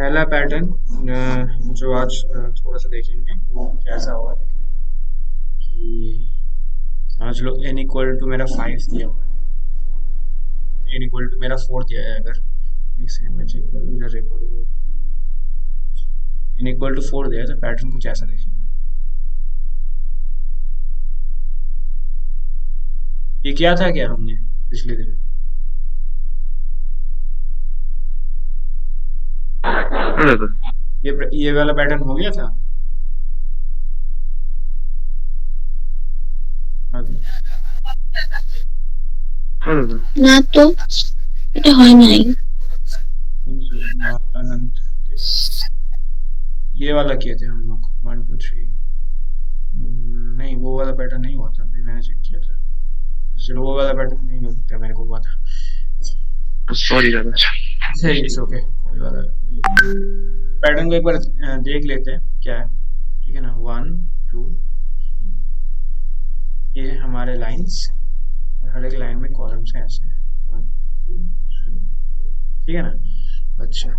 पहला पैटर्न जो आज थोड़ा सा देखेंगे वो कैसा होगा देखने कि समझ लो n इक्वल टू मेरा 5 दिया हुआ है, n इक्वल टू मेरा 4 दिया है। अगर एक सेकंड में चेक कर लूँ रिकॉर्डिंग, n इक्वल टू 4 दिया है तो पैटर्न कुछ ऐसा देखेगा। ये किया था क्या हमने पिछले दिन? ये वाला पैटर्न हो गया था। हाँ, না তো, এটা হয় নাই। अनंत ये वाला किए थे हम लोग 1 2 3। नहीं, वो वाला पैटर्न नहीं हुआ था, अभी मैंने चेक किया था। चलो वो वाला पैटर्न नहीं हो सकता, मेरे को हुआ था। सॉरी दादा। अच्छा, इट्स ओके, कोई वाला पैटर्न को एक बार देख लेते हैं क्या है। ठीक है ना, 1 2, ये हमारे लाइंस और हर एक लाइन में कॉलम्स हैं ऐसे 1 2 3। ठीक है ना। अच्छा,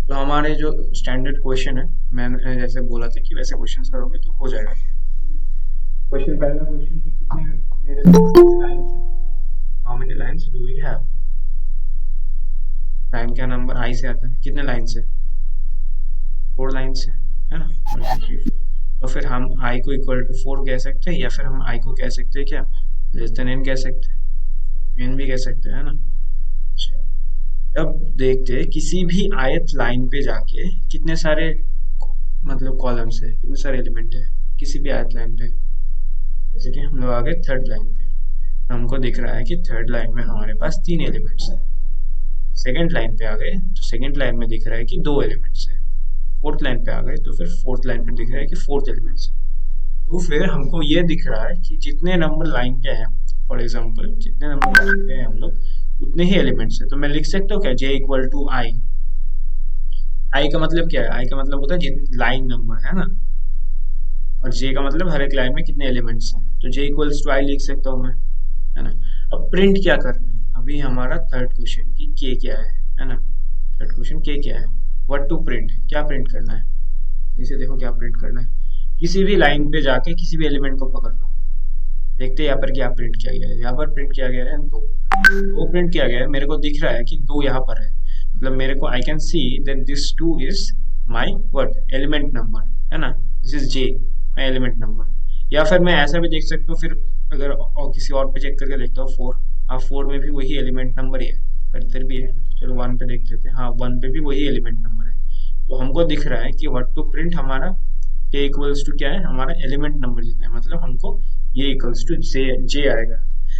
तो हमारे जो स्टैंडर्ड क्वेश्चन है, मैंने जैसे बोला था कि वैसे क्वेश्चंस करोगे तो हो जाएगा। क्वेश्चन, पहला क्वेश्चन कि कितने मेरे लाइंस हैं, how many lines do we have. Line का नंबर आई से आता है, कितने लाइन से? 4 लाइन से, है ना। 1 2 3। तो फिर हम आई को इक्वल टू 4 कह सकते हैं, या फिर हम आई को कह सकते हैं क्या, लेस देन एन कह सकते हैं, एन भी कह सकते हैं, है ना। अच्छा, अब देखते हैं किसी भी आयत लाइन पे जाके कितने सारे मतलब कॉलम्स है, कितने सारे एलिमेंट है किसी भी आयत लाइन पे। जैसे कि हम लोग आ गए थर्ड लाइन पे, तो हमको दिख रहा है कि थर्ड लाइन में हमारे पास 3 एलिमेंट्स है। सेकेंड लाइन पे आ गए तो सेकेंड लाइन में दिख रहा है कि 2 एलिमेंट्स है। फोर्थ लाइन पे आ गए तो फिर फोर्थ लाइन पे दिख रहा है कि 4th एलिमेंट्स है। तो फिर हमको ये दिख रहा है कि जितने नंबर लाइन पे हैं, फॉर एग्जाम्पल जितने नंबर लाइन पे हैं हम लोग उतने ही एलिमेंट्स है। तो मैं लिख सकता हूँ क्या, जे इक्वल टू आई। आई का मतलब क्या है, आई का मतलब होता है जितने लाइन नंबर है ना, और जे का मतलब हर एक लाइन में कितने एलिमेंट्स हैं। तो जे इक्वल्स टू आई लिख सकता हूँ मैं, है ना। अब प्रिंट क्या करना है, अभी हमारा थर्ड क्वेश्चन की के क्या है ना। थर्ड क्वेश्चन के क्या है, व्हाट टू प्रिंट, क्या प्रिंट करना है। इसे देखो क्या प्रिंट करना है, किसी भी लाइन पे जाके किसी भी एलिमेंट को पकड़ लो। देखते हैं यहाँ पर क्या प्रिंट किया गया है। यहाँ पर प्रिंट किया गया है दो प्रिंट किया गया है। मेरे को दिख रहा है कि 2 यहाँ पर है, मतलब मेरे को I can see that this 2 is my what element number, है ना। This is J my element number. या फिर मैं ऐसा भी देख सकता हूँ, फिर अगर और किसी और पे चेक करके देखता हूँ 4, हाँ 4 में भी वही एलिमेंट नंबर ही है, पर इधर भी है। तो चलो 1 पे देख लेते हैं, हाँ 1 पे भी वही एलिमेंट नंबर है। तो हमको दिख रहा है कि व्हाट टू प्रिंट हमारा के इक्वल्स टू क्या है, हमारा एलिमेंट नंबर जितना है, मतलब हमको ये इक्वल्स टू जे जे आएगा।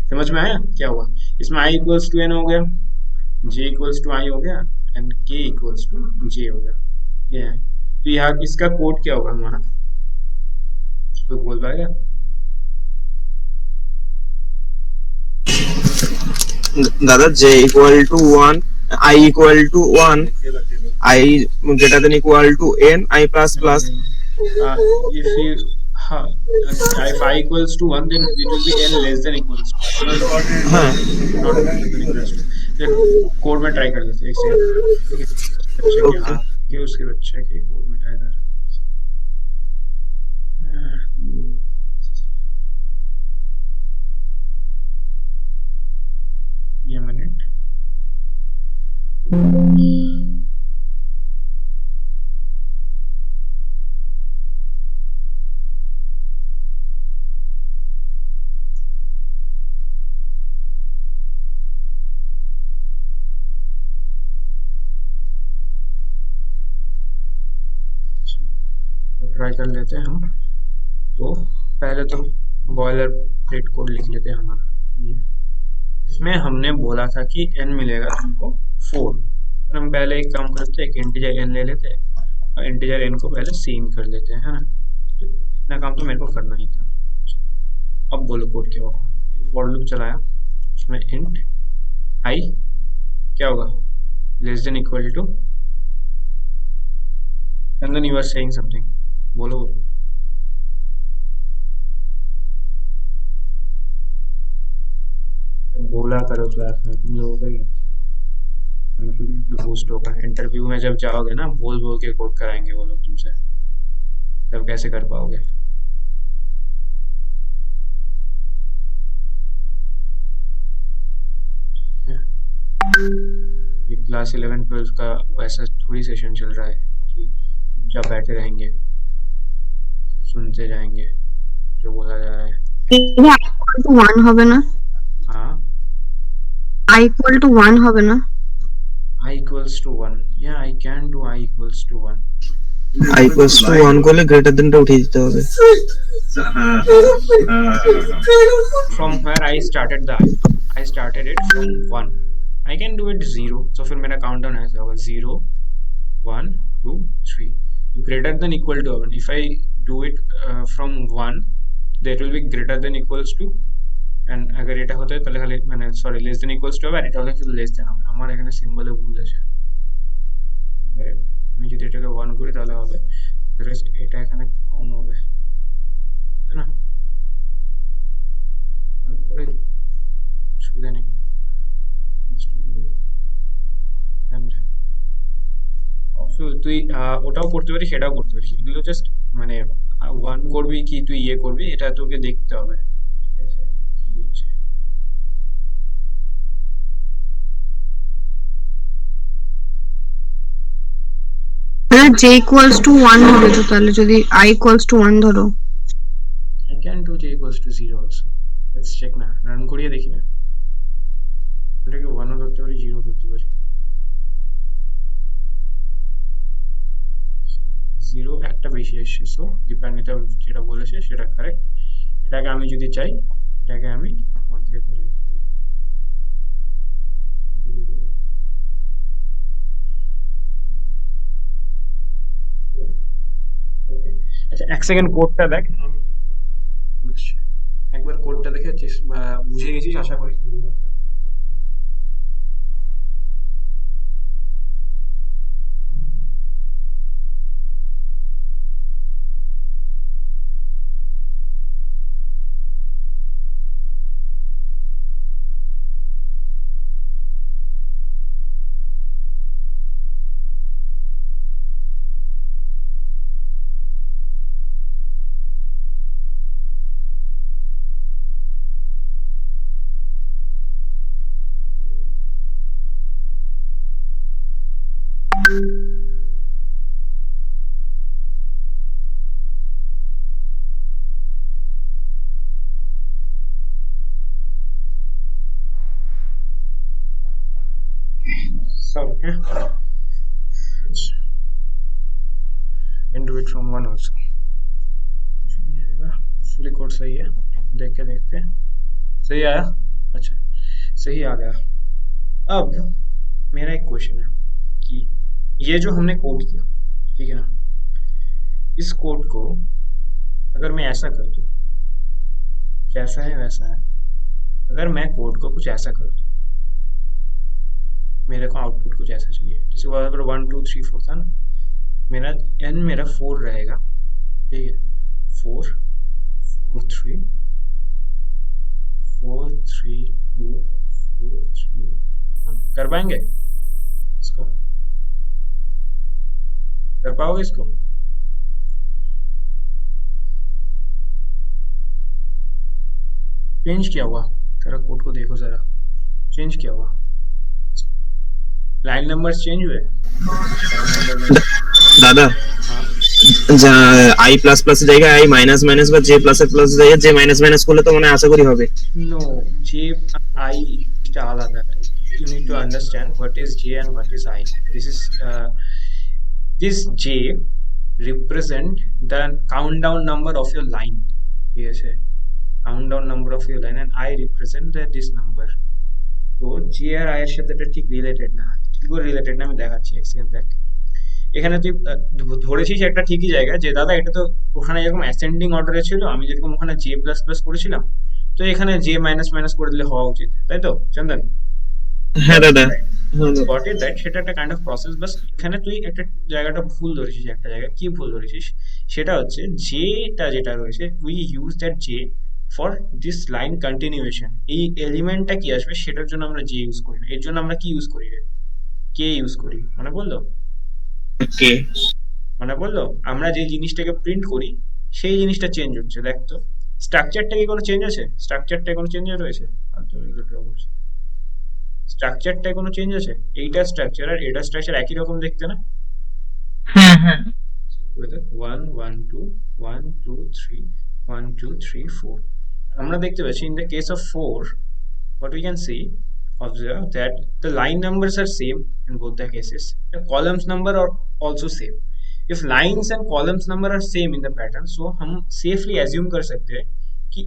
समझ में आया क्या हुआ? इसमें आई इक्वल्स टू एन हो गया, जे इक्वल्स टू आई हो गया, एंड के इक्वल्स टू जे हो गया। ये है। तो यहाँ इसका कोड क्या होगा हमारा, कोई बोल पाएगा? दादा J equal to 1, I equal to 1, I greater than equal to N, I plus plus. If you हाँ, if I equals to 1 then it will be n less than equals to I, हाँ not less than equals to। Code में try कर लेते हैं एक second. बच्चे के okay. हाथ के उसके बच्चे के कोड में ट्राई कर ये मिनट। ट्राई कर लेते हैं हम। तो पहले तो बॉयलर प्लेट कोड लिख लेते हैं हमारा ये। इसमें हमने बोला था कि n मिलेगा हमको 4। और हम पहले एक काम करते हैं, एक इंटीजर n ले लेते हैं और इंटीजर n को पहले सीन कर लेते हैं, है ना। तो इतना काम तो मेरे को करना ही था। अब बोलो कोड क्या होगा। एक फॉर लूप चलाया, उसमें इंट आई क्या होगा, less than equal to, Chandan you are saying something, बोलो। बोला करो क्लास में, तुम लोगों का ही अच्छा है। कॉन्फिडेंस भी बूस्ट होगा। इंटरव्यू में जब जाओगे ना, बोल बोल के कोड कराएंगे वो लोग तुमसे, तब कैसे कर पाओगे? ये क्लास 11-12 का वैसा थोड़ी सेशन चल रहा है कि चुपचाप बैठे रहेंगे, सिर्फ सुनते जाएंगे जो बोला जा रहा है। ওয়ান হবে না? हाँ, I=1 হবে না? I equals to 1, yeah, I can do I equals to 1 i equals to 1 করলে গ্রেটার দেনটা উঠিয়ে দিতে হবে। from where I started I started it from 1, I can do it 0, so फिर मेरा काउंटडाउन ऐसा होगा 0 1 2 3, greater than equal to 1, if I do it from 1 that will be greater than equals to, and अगर এটা হতে তাহলে খালি মানে sorry less than equals two হবে, আর এটা হলে শুধু লেস দেন হবে। আমার এখানে সিম্বলে ভুল আছে, Correct. আমি যদি এটাকে 1 করি তাহলে হবে, Otherwise এটা এখানে কম হবে, তাই না? 1 করে অসুবিধা নেই, and তুই ওটাও করতে পারিস, সেটাও করতে পারিস, এগুলো জাস্ট মানে 1 করবি কি তুই ইয়ে করবি এটা তোকে দেখতে হবে, ঠিক আছে কি হচ্ছে। j=1 হবে তো, তাহলে যদি i=1 ধরো। I can do j equals to 0 also. Let's check না, রান করিয়ে দেখি না, এটাকে 1 ও ধরতে পারি 0 ধরতে পারি। 0 একটা বেশি আসছে, সো দীপান্বিতা যেটা বলেছে সেটা কারেক্ট। এটাকে আমি যদি চাই এটাকে আমি 1 থেকে করে দিতে পারি। ওকে, আচ্ছা এক সেকেন্ড কোডটা দেখ, আমি একবার কোডটা দেখে বুঝে গেছিস আশা করি। Sorry, can do it from 1 also, fully code सही है, देख के देखते हैं सही आया। अच्छा सही आ गया। अब मेरा एक क्वेश्चन है कि ये जो हमने कोड किया, ठीक है ना, इस कोड को अगर मैं ऐसा कर दूं, जैसा है वैसा है, अगर मैं कोड को कुछ ऐसा कर दूं, मेरे को आउटपुट कुछ ऐसा चाहिए, जैसे वो अगर 1 2 3 4 था ना, मेरा n मेरा 4 रहेगा, ठीक है, 4 4 3 4 3 2 4 3 1, कर पाएंगे इसको? कर पाओगे इसको? चेंज किया हुआ, जरा कोड को देखो, जरा चेंज किया हुआ, लाइन नंबर्स चेंज हुए। দাদা i প্লাস প্লাস জায়গায় i মাইনাস মাইনাস বা j প্লাস প্লাস জায়গায় j মাইনাস মাইনাস করলে তো মানে আশা করি হবে। No, j I is আলাদা। You need to understand what is j and what is I. This j represent the countdown number of your line. Yes, countdown number of your line, and I represent this number. তো j R i এর সাথে এটা ঠিক related না, ঠিক করে related না, আমি দেখাচ্ছি এক সেকেন্ড দেখ। এখানে তুই ধরেছিস একটা ঠিকই জায়গা যে দাদা এটা তো ওখানে যেরকম অ্যাসেন্ডিং অর্ডারে ছিল, আমি যেরকম ওখানে জে প্লাস প্লাস করেছিলাম, তো এখানে জে মাইনাস মাইনাস করে দিলে হওয়া উচিত, তাই তো চন্দন? হ্যাঁ দাদা, গট ইট দ্যাট, সেটা একটা কাইন্ড অফ প্রসেস। বাস এখানে তুই একটা জায়গাটা ভুল ধরেছিস, একটা জায়গা কি ভুল ধরেছিস সেটা হচ্ছে জেটা যেটা রয়েছে, we use that J for this line continuation. এই এলিমেন্টটা কি আসবে সেটার জন্য আমরা জে ইউজ করি না, এর জন্য আমরা কি ইউজ করি রে? কে ইউজ করি মনে বললো? কে মনে বললো আমরা যে জিনিসটাকে প্রিন্ট করি সেই জিনিসটা চেঞ্জ হচ্ছে, দেখ তো স্ট্রাকচারটা কি কোনো চেঞ্জ আছে? স্ট্রাকচারটায় কোনো চেঞ্জ রয়েছে? স্ট্রাকচারটায় কোনো চেঞ্জ আছে? এইটা স্ট্রাকচার আর এটা স্ট্রাকচার একই রকম দেখতে না? হ্যাঁ হ্যাঁ। দেখ 1 1 2 1 2 3 1 2 3 4 আমরা দেখতে পাচ্ছি in the case of 4 what we can see, observe that the line numbers are same in both the cases, the columns number are also same. If lines and columns number are same in the pattern, so हम safely assume कर सकते हैं कि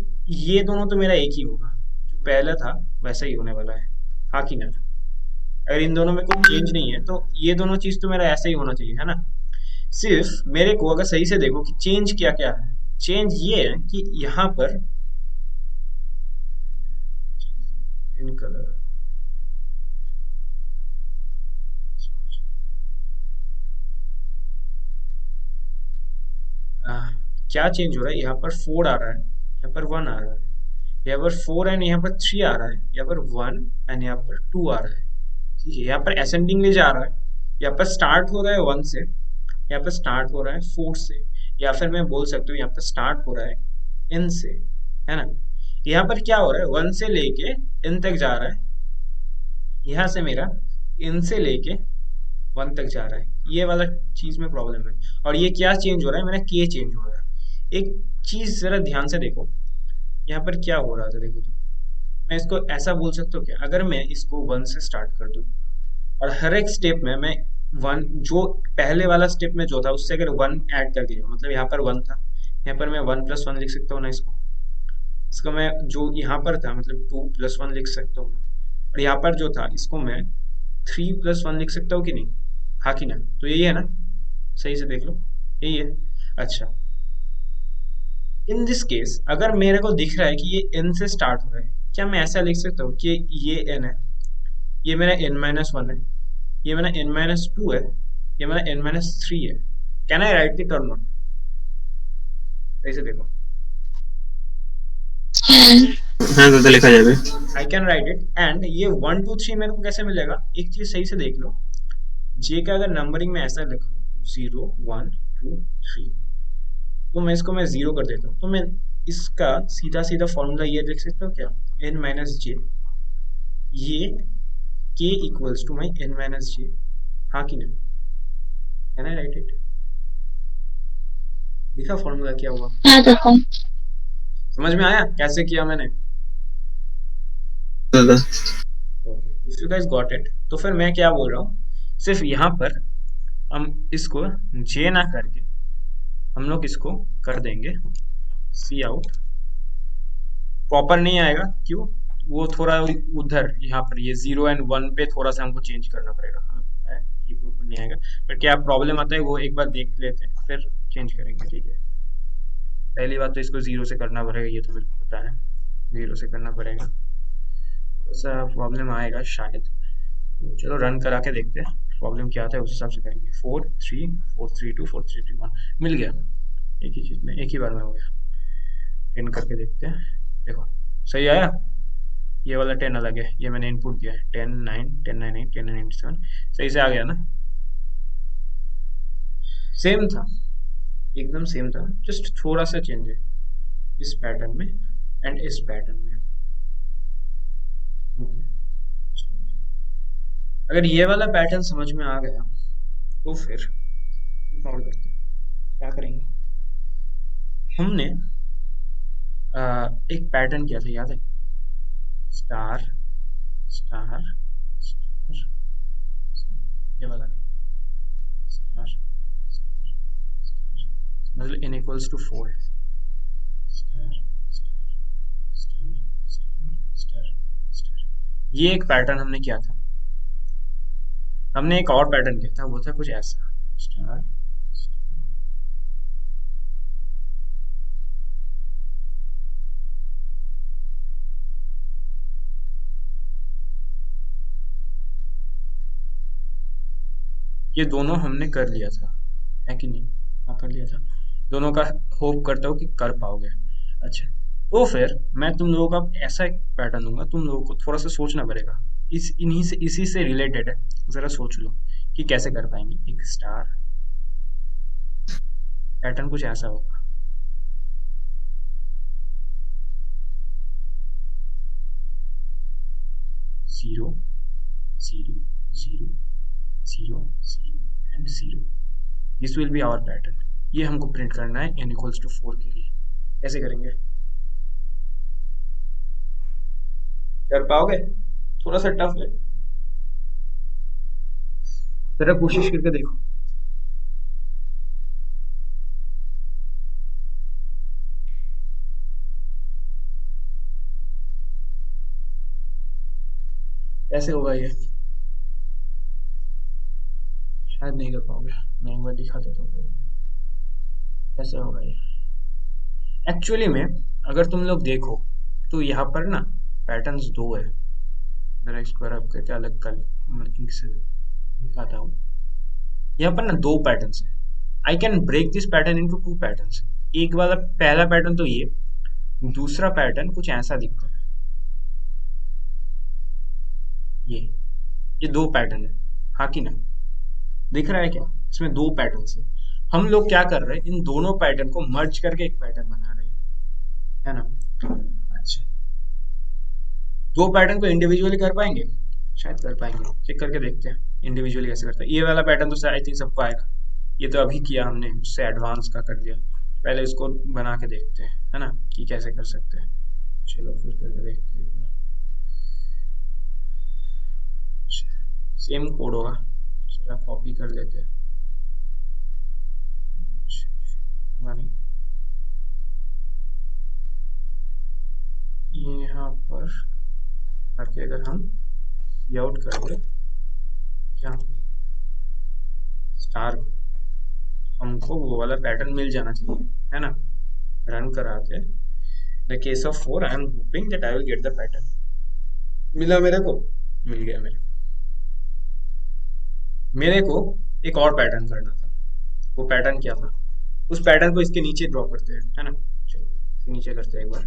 ये दोनों तो मेरा एक ही होगा, जो पहला था वैसा ही होने वाला है, हाँ कि ना? अगर इन दोनों में कोई चेंज नहीं है तो ये दोनों चीज तो मेरा ऐसा ही होना चाहिए, है ना? सिर्फ मेरे को अगर सही से देखो कि चेंज क्या क्या है, चेंज ये है कि यहाँ पर इन कलर क्या चेंज हो रहा है, यहाँ पर 4 आ रहा है, यहाँ पर 1 आ रहा है, यहाँ पर 4 एंड यहाँ पर 3 आ रहा है, यहाँ पर 1 एंड यहाँ पर 2 आ रहा है, ठीक है? यहाँ पर असेंडिंगली जा रहा है, यहाँ पर स्टार्ट हो रहा है 1 से, यहाँ पर स्टार्ट हो रहा है 4 से, या फिर मैं बोल सकता हूँ यहाँ पर स्टार्ट हो रहा है n से, है ना? यहाँ पर क्या हो रहा है, 1 से लेके n तक जा रहा है, यहाँ से मेरा n से लेके 1 तक जा रहा है, ये वाला चीज में प्रॉब्लम है। और ये क्या चेंज हो रहा है, मेरा k चेंज हो रहा है। एक चीज जरा ध्यान से देखो, यहाँ पर क्या हो रहा था, देखो तो मैं इसको ऐसा बोल सकता हूँ क्या, अगर मैं इसको 1 से स्टार्ट कर दूँ और हर एक स्टेप में मैं 1, जो पहले वाला स्टेप में जो था उससे अगर 1 ऐड कर दिया, मतलब यहाँ पर 1 था, यहाँ पर मैं 1+1 लिख सकता हूँ ना इसको, इसको मैं जो यहाँ पर था मतलब 2+1 लिख सकता हूँ ना, और यहाँ पर जो था इसको मैं 3+1 लिख सकता हूँ कि नहीं, हाँ कि ना? तो यही है ना, सही से देख लो, यही है। अच्छा, इन दिस केस अगर मेरे को दिख रहा है कि ये n से स्टार्ट हो रहा है, क्या मैं ऐसा लिख सकता हूँ कि ये n है, ये मेरा n-1 है, ये मेरा n-2 है, ये मेरा n-3 है? कैन आई राइट इट और नॉट? ऐसे देखो, হ্যাঁ দাদা লেখা যাবে। I can write it, and ये 1 2 3 मेरे को कैसे मिलेगा? एक चीज सही से देख लो, जे का अगर नंबरिंग में ऐसा लिखूं 0 1 2 3, तो मैं इसको मैं 0 कर देता हूँ, तो मैं इसका सीधा सीधा फॉर्मूला ये लिख सकता हूँ क्या, n-j, ये k equals to my n-j, हाँ कि नहीं? Can I right it? दिखा फॉर्मूला क्या हुआ? हाँ देखो। समझ में आया कैसे किया मैंने? দাদা if you guys got it, तो फिर मैं क्या बोल रहा हूँ, सिर्फ यहाँ पर हम इसको जे ना करके हम लोग इसको कर देंगे सी आउट, प्रॉपर नहीं आएगा, क्यों? वो थोड़ा उधर यहाँ पर ये 0 एंड 1 पे थोड़ा सा हमको चेंज करना पड़ेगा, हमें पता है कि प्रॉपर नहीं आएगा, पर क्या प्रॉब्लम आता है वो एक बार देख लेते हैं फिर चेंज करेंगे, ठीक है? पहली बात तो इसको 0 से करना पड़ेगा, ये तो मेरे को पता है 0 से करना पड़ेगा, ऐसा प्रॉब्लम आएगा शायद, चलो रन करा के देखते हैं प्रॉब्लम क्या आता है, उस हिसाब से करेंगे। 4 3 4 3 2 4 3 2 1 मिल गया, एक ही चीज में एक ही बार में हो गया। 10 करके देखते हैं, देखो सही आया, ये वाला 10 अलग है, ये मैंने इनपुट दिया है 10 9 10 9 8 10 9 7, सही से आ गया ना? सेम था, एकदम सेम था, जस्ट थोड़ा सा चेंज है इस पैटर्न में एंड इस पैटर्न में। Okay. अगर ये वाला पैटर्न समझ में आ गया तो फिर और करते हैं, क्या करेंगे, हमने एक पैटर्न किया था, याद है? स्टार स्टार स्टार, ये वाला नहीं, स्टार स्टार स्टार, मतलब n इक्वल्स टू 4 है, star star star star star star, ये एक पैटर्न हमने किया था। हमने एक और पैटर्न किया था, वो था कुछ ऐसा, स्टार ये दोनों हमने कर लिया था, है कि नहीं? हाँ कर लिया था, दोनों का होप करता हूँ कि कर पाओगे। अच्छा, तो फिर मैं तुम लोगों का ऐसा एक पैटर्न दूंगा, तुम लोगों को थोड़ा सा सोचना पड़ेगा इसी से रिलेटेड है, जरा सोच लो कि कैसे कर पाएंगे। एक स्टार पैटर्न कुछ ऐसा होगा, 0 0 0 0 0 and 0। This will be our pattern. ये हमको प्रिंट करना है n इक्वल्स टू 4 के लिए। कैसे करेंगे, कर पाओगे? थोड़ा सा टफ है, जरा कोशिश करके देखो। कैसे होगा ये, शायद नहीं कर पाओगे। मैं एक बार दिखा देता हूँ पहले। कैसे होगा ये एक्चुअली में, अगर तुम लोग देखो तो यहाँ पर ना पैटर्न्स दो है। जरा इसको रब करके अलग कर, इंक से दिखाता हूँ। यहाँ पर ना दो पैटर्न्स है। I can break this pattern into two patterns. एक वाला पहला पैटर्न तो ये, दूसरा पैटर्न कुछ ऐसा दिखता है। ये दो पैटर्न है, हाँ कि ना? दिख रहा है क्या? इसमें दो पैटर्न्स है। हम लोग क्या कर रहे हैं, इन दोनों पैटर्न को मर्ज करके एक पैटर्न बना रहे हैं, है ना? अच्छा, दो पैटर्न को इंडिविजुअली कर पाएंगे? शायद कर पाएंगे, चेक करके देखते हैं इंडिविजुअली कैसे करते हैं। ये वाला पैटर्न तो आई थिंक सबको आएगा। ये तो अभी किया हमने, उससे एडवांस का कर दिया। पहले इसको बना के देखते हैं, है ना, कि कैसे कर सकते हैं। चलो फिर करके देखते हैं एक बार। सेम कोड होगा, चलो कॉपी कर लेते हैं। होगा नहीं, यहाँ पर करके अगर हम सी आउट कर दे क्या स्टार, हमको वो वाला पैटर्न मिल जाना चाहिए, है ना? रन कराते the case of 4 I am hoping that I will get the pattern. मिला मेरे को, मिल गया मेरे को एक और पैटर्न करना था। वो पैटर्न क्या था, उस पैटर्न को इसके नीचे ड्रॉ करते हैं, है ना? चलो इसके नीचे करते हैं एक बार।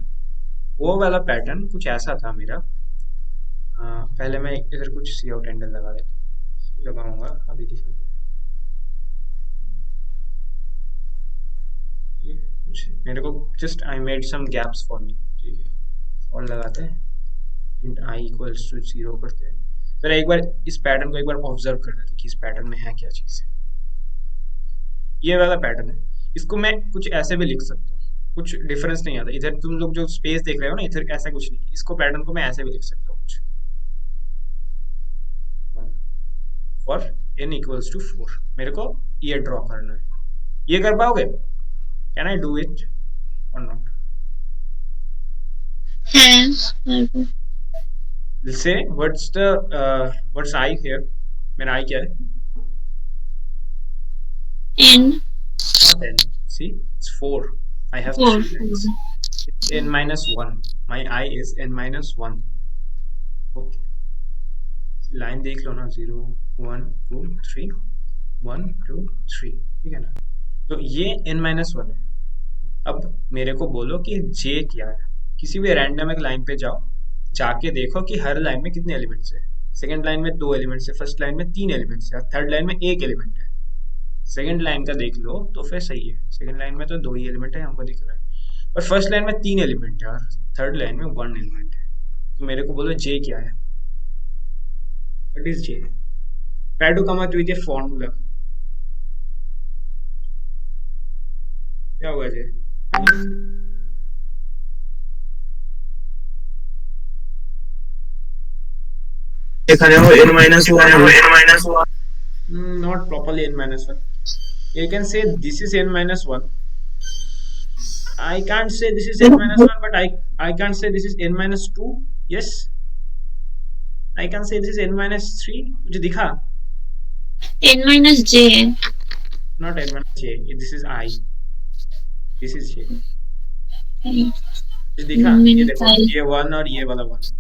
वो वाला पैटर्न कुछ ऐसा था मेरा। पहले मैं इधर कुछ सी आउट हैंडल लगा देता हूँ, लगाऊंगा अभी दिखा। मेरे को just I made some gaps for me, ठीक है? और लगाते हैं इंट आई इक्वल्स टू 0 करते हैं। फिर एक बार इस पैटर्न को एक बार ऑब्जर्व कर लेते हैं कि इस पैटर्न में है क्या चीज़। ये वाला पैटर्न है, इसको मैं कुछ ऐसे भी लिख सकता हूँ, कुछ डिफरेंस नहीं आता। इधर तुम लोग जो स्पेस देख रहे हो ना, इधर ऐसा कुछ नहीं। इसको पैटर्न को मैं ऐसे भी लिख सकता हूँ, कुछ फॉर n इक्वल्स टू 4। मेरे को ये ड्रॉ करना है। ये कर पाओगे? कैन आई डू इट और नॉट? से व्हाट्स आई हियर, मेरा आई क्या है? n Not n. See, it's 4. I have 4 3 lines. It's n minus 1. My I is n minus 1. Okay. Line देख लो ना, 0 1 2 3 1 2 3, ठीक है ना? तो ये n minus 1 है। अब मेरे को बोलो कि j क्या है। किसी भी रैंडम एक लाइन पे जाओ, जाके देखो कि हर लाइन में कितने एलिमेंट्स है। सेकंड लाइन में 2 एलिमेंट्स है, फर्स्ट लाइन में 3 एलिमेंट्स है, थर्ड लाइन में 1 एलिमेंट है। सेकंड लाइन का देख लो तो फिर सही है। सेकंड लाइन में तो 2 ही एलिमेंट है, हमको दिख रहा है। और फर्स्ट लाइन में 3 एलिमेंट है और थर्ड लाइन में 1 एलिमेंट है। तो मेरे को बोलो j क्या है? What is j? Try to come up with a formula. क्या होगा j? এখানে n minus 1 Not properly n minus 1. You can say this is n minus 1. I can't say this is n minus 1, but I can't say this is n minus 2. Yes, I can say this is n minus 3. मुझे दिखा? n minus j. Not n minus j. This is I. This is j. मुझे दिखा? ये देखो, ये 1 और ये वाला 1,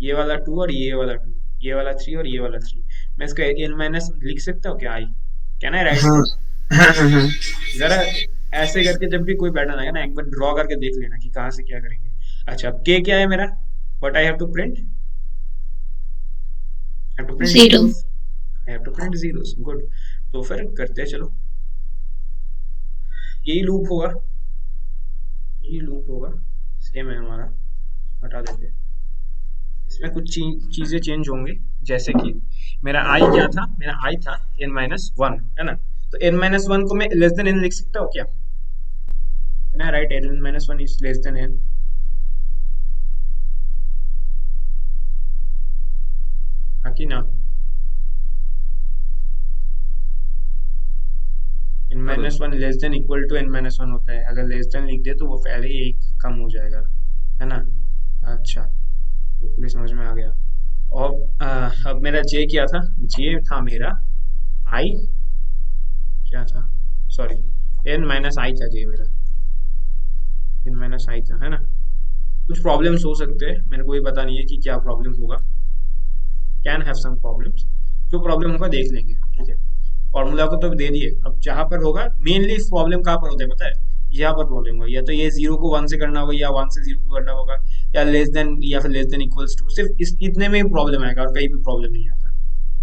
ये वाला 2 और ये वाला 2, ये वाला 3 और ये वाला 3। मैं इसको n माइनस लिख सकता हूँ क्या? I can I right? जरा ऐसे करके जब भी कोई पैटर्न आएगा ना, एक बार ड्रॉ करके देख लेना कि कहाँ से क्या करेंगे। अच्छा, अब k क्या है मेरा? What I have to print? Have to print zero. Zeros, have to print zeros. Good. तो फिर करते हैं, चलो यही लूप होगा, यही लूप होगा, सेम है हमारा, हटा देते हैं। इसमें कुछ चीजें चेंज होंगे, जैसे कि मेरा आई क्या था, मेरा आई था n-1, है ना। तो n-1 को मैं लेस देन n लिख सकता हूँ क्या? Can I write n-1 is less than n? हाँ कि ना? n-1 less than equal to n-1 होता है, अगर लेस देन लिख दे तो वो पहले ही एक कम हो जाएगा, है ना। अच्छा, hopefully समझ में आ गया। और अब मेरा j क्या था, j था मेरा i, क्या था, सॉरी n-i था j मेरा, n-i था, है ना। कुछ प्रॉब्लम्स हो सकते हैं, मेरे को ये पता नहीं है कि क्या प्रॉब्लम होगा, कैन हैव सम प्रॉब्लम्स, जो प्रॉब्लम होगा देख लेंगे, ठीक है। फॉर्मूला को तो दे दिए, अब जहां पर होगा मेनली प्रॉब्लम कहाँ पर होता है पता है, यहाँ पर प्रॉब्लम होगा, या तो ये 0 को 1 से करना होगा, या 1 से 0 को करना होगा, या लेस देन, या फिर लेस देन इक्वल्स टू, सिर्फ इस इतने में ही प्रॉब्लम आएगा और कहीं भी प्रॉब्लम नहीं आता,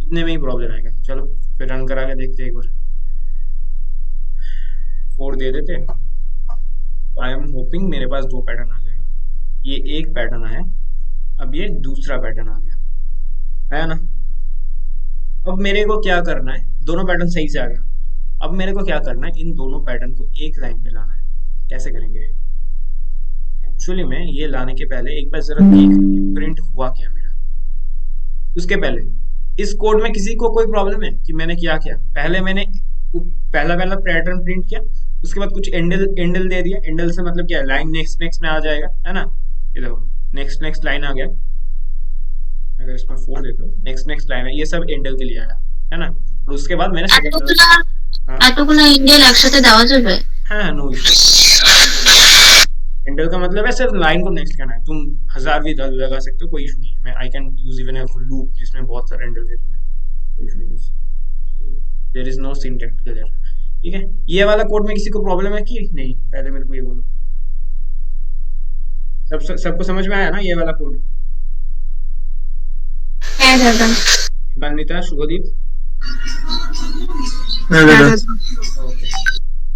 इतने में ही प्रॉब्लम आएगा। चलो फिर रन करा के देखते हैं एक बार, 4 दे देते। तो आई एम होपिंग मेरे पास 2 पैटर्न आ जाएगा, ये एक पैटर्न आया, अब ये दूसरा पैटर्न आ गया, आया ना। अब मेरे को क्या करना है, दोनों पैटर्न सही से आ गया, अब मेरे को क्या करना है, इन दोनों पैटर्न को एक लाइन पे लाना है। कैसे करेंगे, एक्चुअली में ये लाने के पहले एक बार जरा देख प्रिंट हुआ क्या मेरा, उसके पहले इस कोड में किसी को कोई प्रॉब्लम है कि मैंने क्या किया, पहले मैंने पहला पहला पैटर्न प्रिंट किया, उसके बाद कुछ एंडल एंडल दे दिया, एंडल से मतलब क्या, लाइन नेक्स्ट नेक्स्ट में आ जाएगा, है ना। ये देखो नेक्स्ट नेक्स्ट लाइन आ गया, अगर इसमें 4 देते हो, नेक्स्ट नेक्स्ट लाइन है, ये सब एंडल के लिए आया, है ना। और उसके बाद मैंने सेकंड, हाँ এতগুলো ইন্ডিয়ান একসাথে দেওয়া যাবে? हाँ नो इशू। एंडल का मतलब है सिर्फ लाइन को नेक्स्ट करना है, तुम 1000 भी लगा सकते हो, कोई इशू नहीं है, मैं I can use even a loop जिसमें बहुत सारे एंडल दे दूं मैं, कोई इशू नहीं है, there is no syntactical error, ठीक है। ये वाला कोड में किसी को प्रॉब्लम है कि नहीं, पहले मेरे को ये बोलो, सबको समझ में आया ना ये वाला कोड? হ্যাঁ দাদা। दीपान्विता, शुभदीप, हाँ दादा। ओके।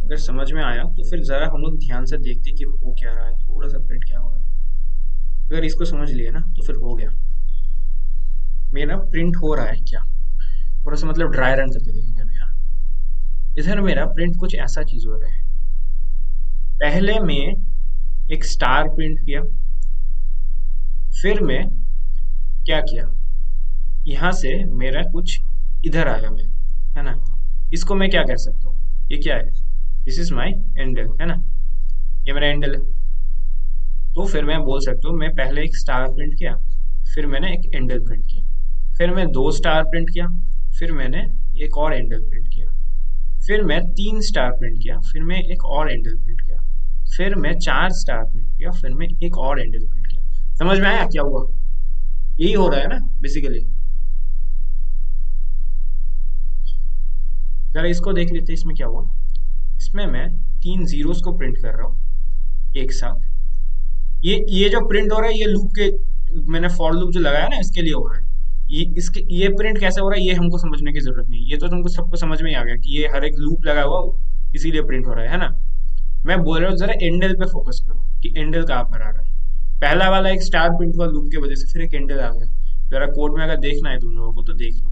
अगर समझ में आया तो फिर जरा हम लोग ध्यान से देखते कि हो क्या रहा है, थोड़ा सा प्रिंट क्या हो रहा है, अगर इसको समझ लिए ना तो फिर हो गया, मेरा प्रिंट हो रहा है क्या, थोड़ा सा मतलब ड्राई रन करके देखेंगे अभी। हाँ, इधर मेरा प्रिंट कुछ ऐसा चीज हो रहा है, पहले मैं एक स्टार प्रिंट किया, फिर मैं क्या किया, यहां से मेरा कुछ इधर आया मैं, है ना। इसको मैं क्या कह सकता हूँ, ये क्या है, दिस इज माई एंडल, है ना, ये मेरा एंडल है। तो फिर मैं बोल सकता हूँ, मैं पहले एक स्टार प्रिंट किया, फिर मैंने एक एंडल प्रिंट किया, फिर मैं 2 स्टार प्रिंट किया, फिर मैंने एक और एंडल प्रिंट किया, फिर मैं 3 स्टार प्रिंट किया, फिर मैं एक और एंडल प्रिंट किया, फिर मैं 4 स्टार प्रिंट किया, फिर मैं एक और एंडल प्रिंट किया। समझ में आया क्या हुआ, यही हो रहा है ना बेसिकली। जरा इसको देख लेते हैं, इसमें क्या हुआ, इसमें मैं 3 जीरोस को प्रिंट कर रहा हूँ एक साथ, ये जो प्रिंट हो रहा है ये लूप के, मैंने फॉर लूप जो लगाया ना इसके लिए हो रहा है, ये प्रिंट कैसे हो रहा है ये हमको समझने की जरूरत नहीं, ये तो तुमको सबको समझ में ही आ गया कि ये हर एक लूप लगा हुआ इसीलिए प्रिंट हो रहा है ना। मैं बोल रहा हूँ जरा एंडल पे फोकस करो कि एंडल कहाँ पर आ रहा है, पहला वाला एक स्टार प्रिंट हुआ लूप की वजह से, फिर एक एंडल आ गया, जरा कोड में अगर देखना है तुम लोगों को तो देख लो,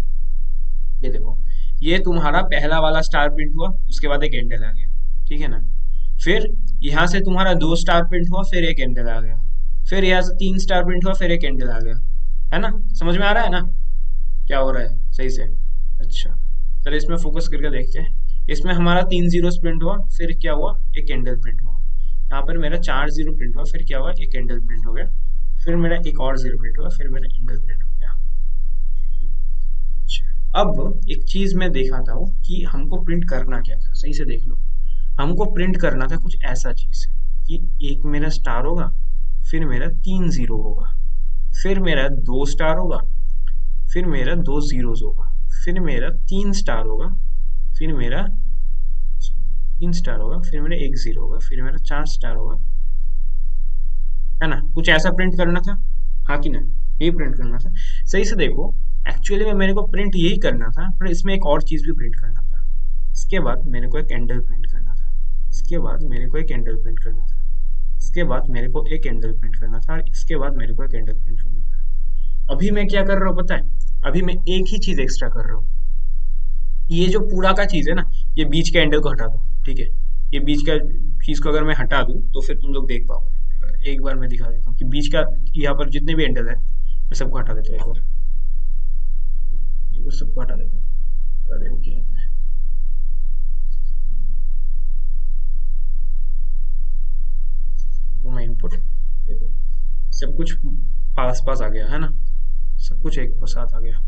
ये देखो ये तुम्हारा पहला वाला स्टार प्रिंट हुआ, उसके बाद एक एंडल आ गया, ठीक है ना। फिर यहाँ से तुम्हारा 2 स्टार प्रिंट हुआ, फिर एक एंडल आ गया, फिर यहाँ से 3 स्टार प्रिंट हुआ, फिर एक एंडल आ गया, है ना। समझ में आ रहा है ना क्या हो रहा है सही से? अच्छा चलो इसमें फोकस करके देखते हैं, इसमें हमारा 3 जीरो प्रिंट हुआ, फिर क्या हुआ, एक एंडल प्रिंट हुआ, यहाँ पर मेरा 4 जीरो प्रिंट हुआ, फिर क्या हुआ, एक एंडल प्रिंट हो गया, फिर मेरा एक और जीरो प्रिंट हुआ, फिर मेरा एंडल प्रिंट हो गया। अच्छा अब एक चीज मैं देखा था कि हमको प्रिंट करना क्या था, सही से देख लो, हमको प्रिंट करना था कुछ ऐसा चीज कि एक मेरा स्टार होगा, फिर मेरा 3 जीरो होगा, फिर मेरा 2 स्टार होगा, फिर मेरा 2 जीरोस होगा, फिर मेरा 3 स्टार होगा, फिर मेरा 3 स्टार होगा, फिर मेरा 1 जीरो होगा, फिर मेरा 4 स्टार होगा, है ना। कुछ ऐसा प्रिंट करना था, हाँ कि ना, ये प्रिंट करना था। सही से देखो एक्चुअली में मेरे को प्रिंट यही करना था, पर इसमें एक और चीज भी प्रिंट करना था। इसके बाद मेरे को एक कैंडल प्रिंट करना था, इसके बाद मेरे को एक कैंडल प्रिंट करना था, इसके बाद मेरे को एक कैंडल प्रिंट करना था, और इसके बाद मेरे को एक कैंडल प्रिंट करना था। अभी मैं क्या कर रहा हूँ पता है, अभी मैं एक ही चीज एक्स्ट्रा कर रहा हूँ। ये जो पूरा का चीज है ना, ये बीच के कैंडल को हटा दो, ठीक है। ये बीच का चीज को अगर मैं हटा दूं तो फिर तुम लोग देख पाओगे। एक बार मैं दिखा देता हूँ कि बीच का यहाँ पर जितने भी एंडल है मैं सबको हटा देता हूँ। एक बार सबको हटा देता हूँ, हटा देखो क्या आता है। वो मैं इनपुट देखो, सब कुछ पास पास आ गया है ना, सब कुछ एक साथ आ गया।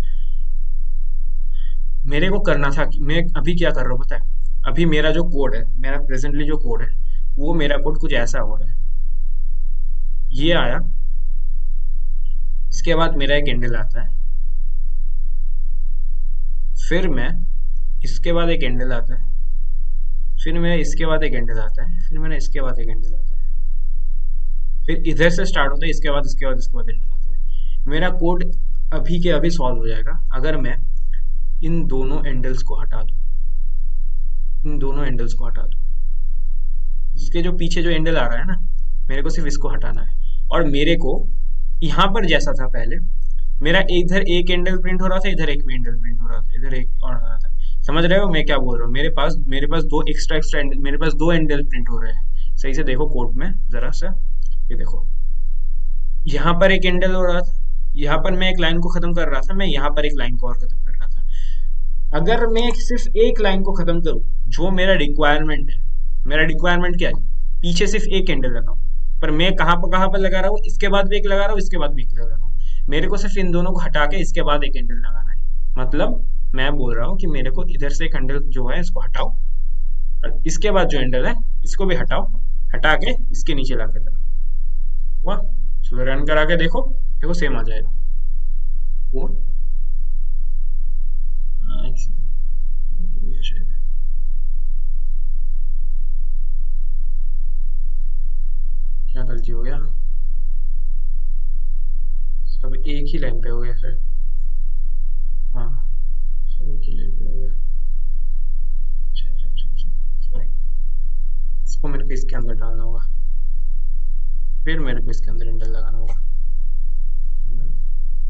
मेरे को करना था कि मैं अभी क्या कर रहा हूँ पता है, अभी मेरा जो कोड है, मेरा प्रेजेंटली जो कोड है, वो मेरा कोड कुछ ऐसा हो रहा है। ये आया, इसके बाद मेरा एक कैंडल आता है, फिर मैं इसके बाद एक कैंडल आता है, फिर मेरा इसके बाद एक कैंडल आता है, फिर मेरा इसके बाद एक कैंडल आता है, फिर इधर से स्टार्ट होता है, इसके बाद इसके बाद इसके बाद कैंडल आता है। मेरा कोड अभी के अभी सॉल्व हो जाएगा अगर मैं इन दोनों एंडल्स को हटा दूं, इन दोनों एंडल्स को हटा दूं। इसके जो पीछे जो एंडल आ रहा है ना, मेरे को सिर्फ इसको हटाना है। और मेरे को यहाँ पर जैसा था पहले, मेरा इधर एक कैंडल प्रिंट हो रहा था, इधर एक कैंडल प्रिंट हो रहा था, इधर एक और हो रहा था। समझ रहे हो मैं क्या बोल रहा हूँ? मेरे पास दो एक्स्ट्रा मेरे पास दो एंडल प्रिंट हो रहे हैं। सही से देखो कोड में जरा सा, ये देखो, यहाँ पर एक एंडल हो रहा था, यहाँ पर मैं एक लाइन को खत्म कर रहा था, मैं यहाँ पर एक लाइन को और खत्म कर रहा था। अगर मैं सिर्फ एक लाइन को खत्म करूँ, जो मेरा रिक्वायरमेंट है, मेरा रिक्वायरमेंट क्या है, पीछे सिर्फ एक कैंडल लगाऊं, पर मैं कहाँ पर लगा रहा हूँ, इसके बाद भी एक लगा रहा हूँ, इसके बाद भी एक लगा रहा हूँ। मेरे को सिर्फ इन दोनों को हटा के इसके बाद एक कैंडल लगाना है। मतलब मैं बोल रहा हूँ कि मेरे को इधर से कैंडल जो है इसको हटाओ, और इसके बाद जो हैंडल है इसको भी हटाओ, हटा के इसके नीचे ला के दो। हुआ? चलो रन करा के देखो, देखो सेम आ जाएगा। वो क्या गलती हो गया, सब एक ही लाइन पे हो गया सर। हाँ, सब एक ही लाइन पे हो गया। अच्छा, सॉरी। इसको मेरे को इसके अंदर डालना होगा, फिर मेरे को इसके अंदर एंडल लगाना होगा, है ना?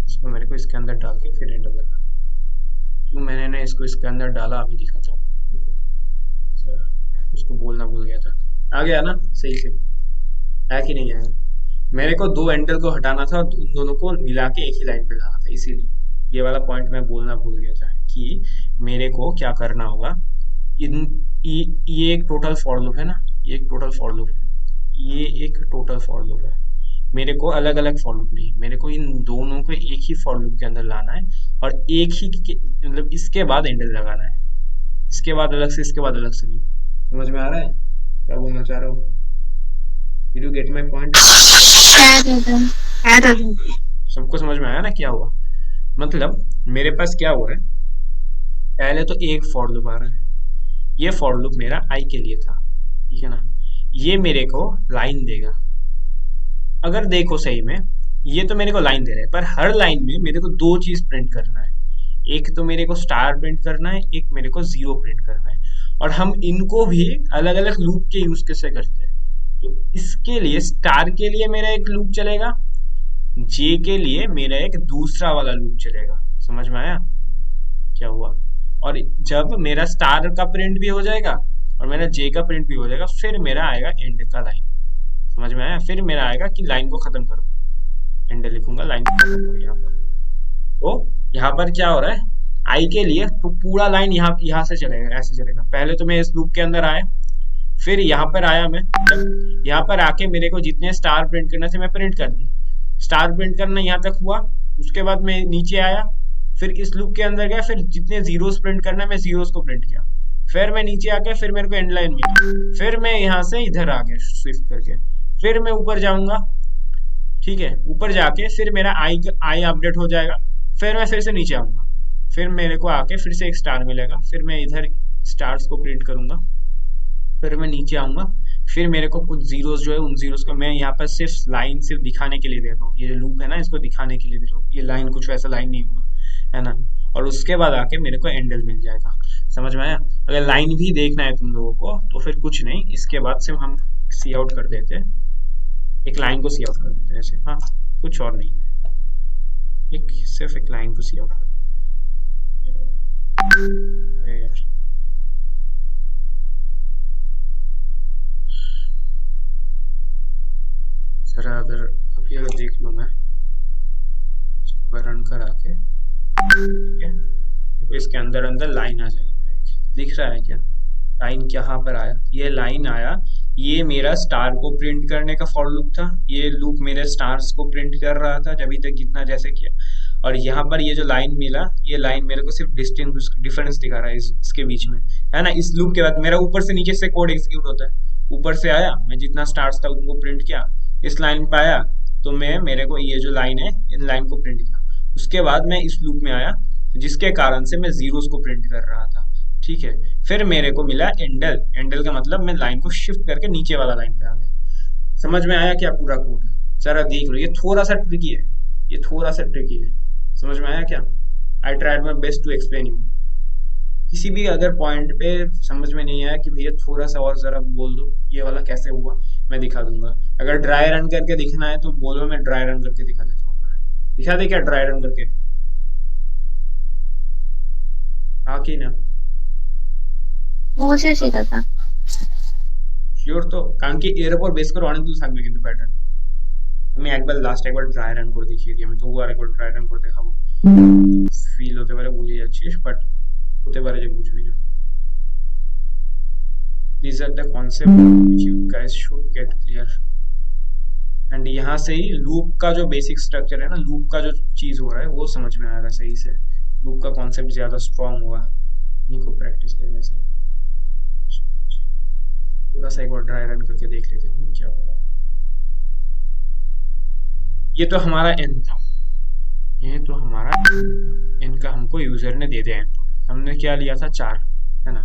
इसको मेरे को इसके अंदर डाल के फिर एंडल लगाना होगा। क्यों मैंने ना इसको इसके अंदर डाला, अभी दिखाता हूँ। मैं उसको बोलना भूल गया था। आ गया ना सही से? है कि नहीं आया? मेरे को दो एंडल को हटाना था, उन दोनों को मिला के एक ही लाइन पे लाना था, इसीलिए ये वाला पॉइंट मैं बोलना भूल गया था कि मेरे को क्या करना होगा। ये एक टोटल फॉर लूप है ना, ये एक टोटल फॉर लूप है, ये एक टोटल फॉर लूप है। मेरे को अलग अलग फॉर लूप नहीं, मेरे को इन दोनों को एक ही फॉर लूप के अंदर लाना है, और एक ही मतलब इसके बाद एंडल लगाना है, इसके बाद अलग से, इसके बाद अलग से नहीं। समझ में आ रहा है क्या बोलना चाह रहा हूँ? Did you get my point? सबको समझ में आया ना क्या हुआ? मतलब मेरे पास क्या हुआ है, पहले तो एक फॉर लूप आ रहा है, ये फॉर लूप मेरा आई के लिए था, ठीक है ना? ये मेरे को लाइन देगा। अगर देखो सही में, ये तो मेरे को लाइन दे रहा है, पर हर लाइन में मेरे को दो चीज प्रिंट करना है। एक तो मेरे को स्टार प्रिंट करना है, एक मेरे को जीरो प्रिंट करना है, और हम इनको भी अलग अलग लूप के यूज कैसे करते हैं। तो इसके लिए स्टार के लिए मेरा एक लूप चलेगा, जे के लिए मेरा एक दूसरा वाला लूप चलेगा। समझ में आया क्या हुआ? और जब मेरा स्टार का प्रिंट भी हो जाएगा और मेरा जे का प्रिंट भी हो जाएगा, फिर मेरा आएगा एंड का लाइन। समझ में आया? फिर मेरा आएगा कि लाइन को खत्म करो, एंड लिखूंगा, लाइन को खत्म करो यहाँ पर। तो यहाँ पर क्या हो रहा है, आई के लिए तो पूरा लाइन यहाँ से चलेगा, ऐसे चलेगा। पहले तो मैं इस लूप के अंदर आया, फिर यहाँ पर आया मैं, यहाँ पर आके मेरे को जितने स्टार प्रिंट करने थे मैं प्रिंट कर दिया। स्टार प्रिंट करना यहाँ तक हुआ, उसके बाद मैं नीचे आया, फिर इस लूप के अंदर गया, फिर जितने जीरोस प्रिंट करना है मैं जीरोस को प्रिंट किया, फिर मैं नीचे आके फिर मेरे को एंड लाइन मिली, फिर मैं यहाँ से इधर आ गया स्विफ्ट करके, फिर मैं ऊपर जाऊंगा, ठीक है? ऊपर जाके फिर मेरा आई अपडेट हो जाएगा, फिर मैं फिर से नीचे आऊंगा, फिर मेरे को आके फिर से एक स्टार मिलेगा, फिर मैं इधर स्टार्स को प्रिंट करूंगा, फिर मैं नीचे आऊंगा, फिर मेरे को कुछ जीरोस जो है उन जीरोस को मैं यहाँ पर सिर्फ लाइन सिर्फ दिखाने के लिए दे रहा हूँ। ये जो लूप है ना, इसको दिखाने के लिए दे रहा हूँ। ये लाइन कुछ वैसा लाइन नहीं होगा, है ना। और उसके बाद आके मेरे को एंडल मिल जाएगा। समझ में आया? अगर लाइन भी देखना है तुम लोगों को तो फिर कुछ नहीं, इसके बाद सिर्फ हम सी आउट कर देते हैं, एक लाइन को सी आउट कर देते हैं सिर्फ, हाँ, कुछ और नहीं है, सिर्फ एक लाइन को सी आउट कर देते हैं। अरे यार, जरा अगर अभी अगर देख लूँ मैं इसको रन करा के, ठीक है, देखो इसके अंदर अंदर लाइन आ जाएगा मेरा, एक दिख रहा है क्या? लाइन कहाँ पर आया? ये लाइन आया, ये मेरा स्टार को प्रिंट करने का फॉर लूप था, ये लूप मेरे स्टार्स को प्रिंट कर रहा था अभी तक जितना जैसे किया। और यहाँ पर ये जो लाइन मिला, ये लाइन मेरे को सिर्फ डिफरेंस दिखा रहा है इसके बीच में, है ना। इस लूप के बाद मेरा ऊपर से नीचे से कोड एग्जीक्यूट होता है, ऊपर से आया, मैं जितना स्टार्स था उनको प्रिंट किया, इस लाइन पे आया तो मैं मेरे को ये जो लाइन है इन लाइन को प्रिंट किया, उसके बाद मैं इस लूप में आया जिसके कारण से मैं जीरोस को प्रिंट कर रहा था, ठीक है। फिर मेरे को मिला एंडल, एंडल का मतलब मैं लाइन को शिफ्ट करके नीचे वाला लाइन पे आ गया। समझ में आया क्या पूरा कोड? जरा देख लो, ये थोड़ा सा ट्रिकी है, ये थोड़ा सा ट्रिकी है, समझ में आया क्या? I tried my best to explain you. किसी भी अगर पॉइंट पे समझ में नहीं आया कि भैया थोड़ा सा और जरा बोल दो ये वाला कैसे हुआ, मैं दिखा दूंगा। अगर ड्राई रन करके दिखना है तो बोलो, मैं ड्राई रन करके दिखा देता हूँ। दिखा दे क्या ड्राई रन करके? हाँ कि ना? मुझे सीखा था। শিওর তো? কারণ কি এর উপর বেস করে অনেকগুলো থাকবে কিন্তু প্যাটার্ন। আমি একবার ড্রাই রান করে দেখিয়ে দিই, আমি তবুও আরেকবার ড্রাই রান করে দেখাবো। ফিল হতে পারে বুঝে যাচ্ছিস, বাট হতে পারে যে বুঝবি না। These are the concept which you guys should get clear. And यहाँ से ही लूप का जो बेसिक स्ट्रक्चर है ना, लूप का जो चीज हो रहा है वो समझ में आएगा सही से, लूप का कॉन्सेप्ट ज्यादा स्ट्रांग होगा इन्हीं को प्रैक्टिस करने से। पूरा सा एक बार ड्राई रन करके देख लेते हैं क्या हो रहा है। ये तो हमारा एन था, ये तो हमारा एन का हमको यूजर ने दे दिया इनपुट, हमने क्या लिया था 4, है ना।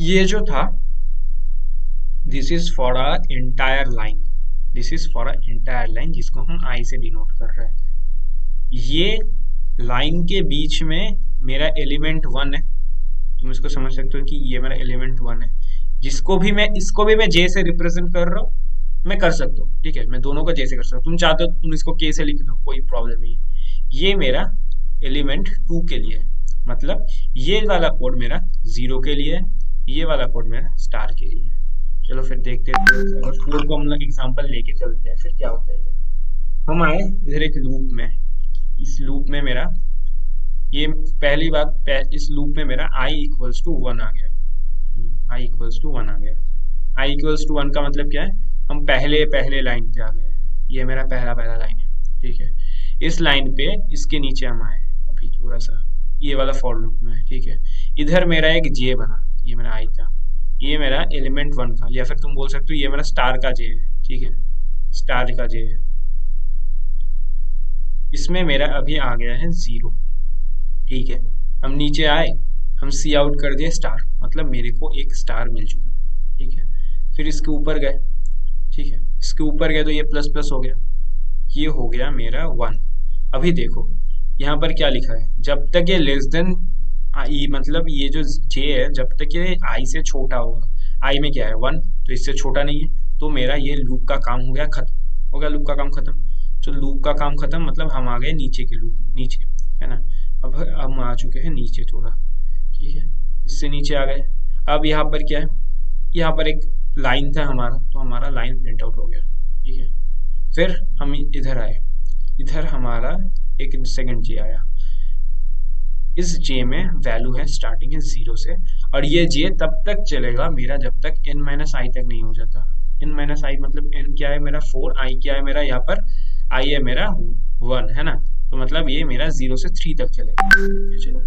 ये जो था this is for a entire line, this is for a entire line जिसको हम आई से डिनोट कर रहे हैं। ये लाइन के बीच में मेरा एलिमेंट 1 है, तुम इसको समझ सकते हो कि ये मेरा एलिमेंट 1 है, जिसको भी मैं, इसको भी मैं जे से रिप्रेजेंट कर रहा हूँ, मैं कर सकता हूँ, ठीक है, मैं दोनों को जे से कर सकता हूँ। तुम चाहते हो तो तुम इसको के से लिख दो, कोई प्रॉब्लम नहीं है। ये मेरा एलिमेंट 2 के लिए है, मतलब ये वाला कोड मेरा 0 के लिए है, ये वाला कोड मेरा स्टार के लिए है। चलो फिर देखते हैं, अगर 4 को हम लोग एग्जाम्पल लेके चलते हैं फिर क्या होता है। हम आए इधर एक लूप में, इस लूप में मेरा ये पहली बात, इस लूप में मेरा i इक्वल्स टू 1 आ गया, i इक्वल्स टू 1 आ गया। i इक्वल्स टू 1 का मतलब क्या है? हम पहले लाइन पे आ गए हैं, ये मेरा पहला लाइन है, ठीक है। इस लाइन पे इसके नीचे हम आए अभी थोड़ा सा ये वाला फॉर लूप में, ठीक है। इधर मेरा एक जे बना, ये मेरा i था, ये मेरा एलिमेंट 1 का, या फिर तुम बोल सकते हो ये मेरा स्टार का जे है, ठीक है, स्टार का जे है। इसमें मेरा अभी आ गया है 0, ठीक है। हम नीचे आए, हम सी आउट कर दिए स्टार, मतलब मेरे को एक स्टार मिल चुका है, ठीक है। फिर इसके ऊपर गए, ठीक है, इसके ऊपर गए तो ये प्लस प्लस हो गया, ये हो गया मेरा 1। अभी देखो यहाँ पर क्या लिखा है, जब तक ये लेस देन आई, मतलब ये जो जे है जब तक ये आई से छोटा होगा, आई में क्या है 1, तो इससे छोटा नहीं है, तो मेरा ये लूप का काम हो गया खत्म, हो गया लूप का काम खत्म। तो लूप का काम खत्म मतलब हम आ गए नीचे के लूप, नीचे, है ना। अब हम आ चुके हैं नीचे थोड़ा, ठीक है, इससे नीचे आ गए। अब यहाँ पर क्या है, यहाँ पर एक लाइन था हमारा, तो हमारा लाइन प्रिंट आउट हो गया, ठीक है। फिर हम इधर आए, इधर हमारा एक सेकंड जे आया, इस जे में वैल्यू है स्टार्टिंग है 0 से, और ये जे तब तक चलेगा मेरा जब तक n माइनस आई तक नहीं हो जाता। n माइनस आई मतलब n क्या है मेरा 4, i क्या है मेरा, यहाँ पर i है मेरा 1, है ना, तो मतलब ये मेरा 0 से 3 तक चलेगा। चलो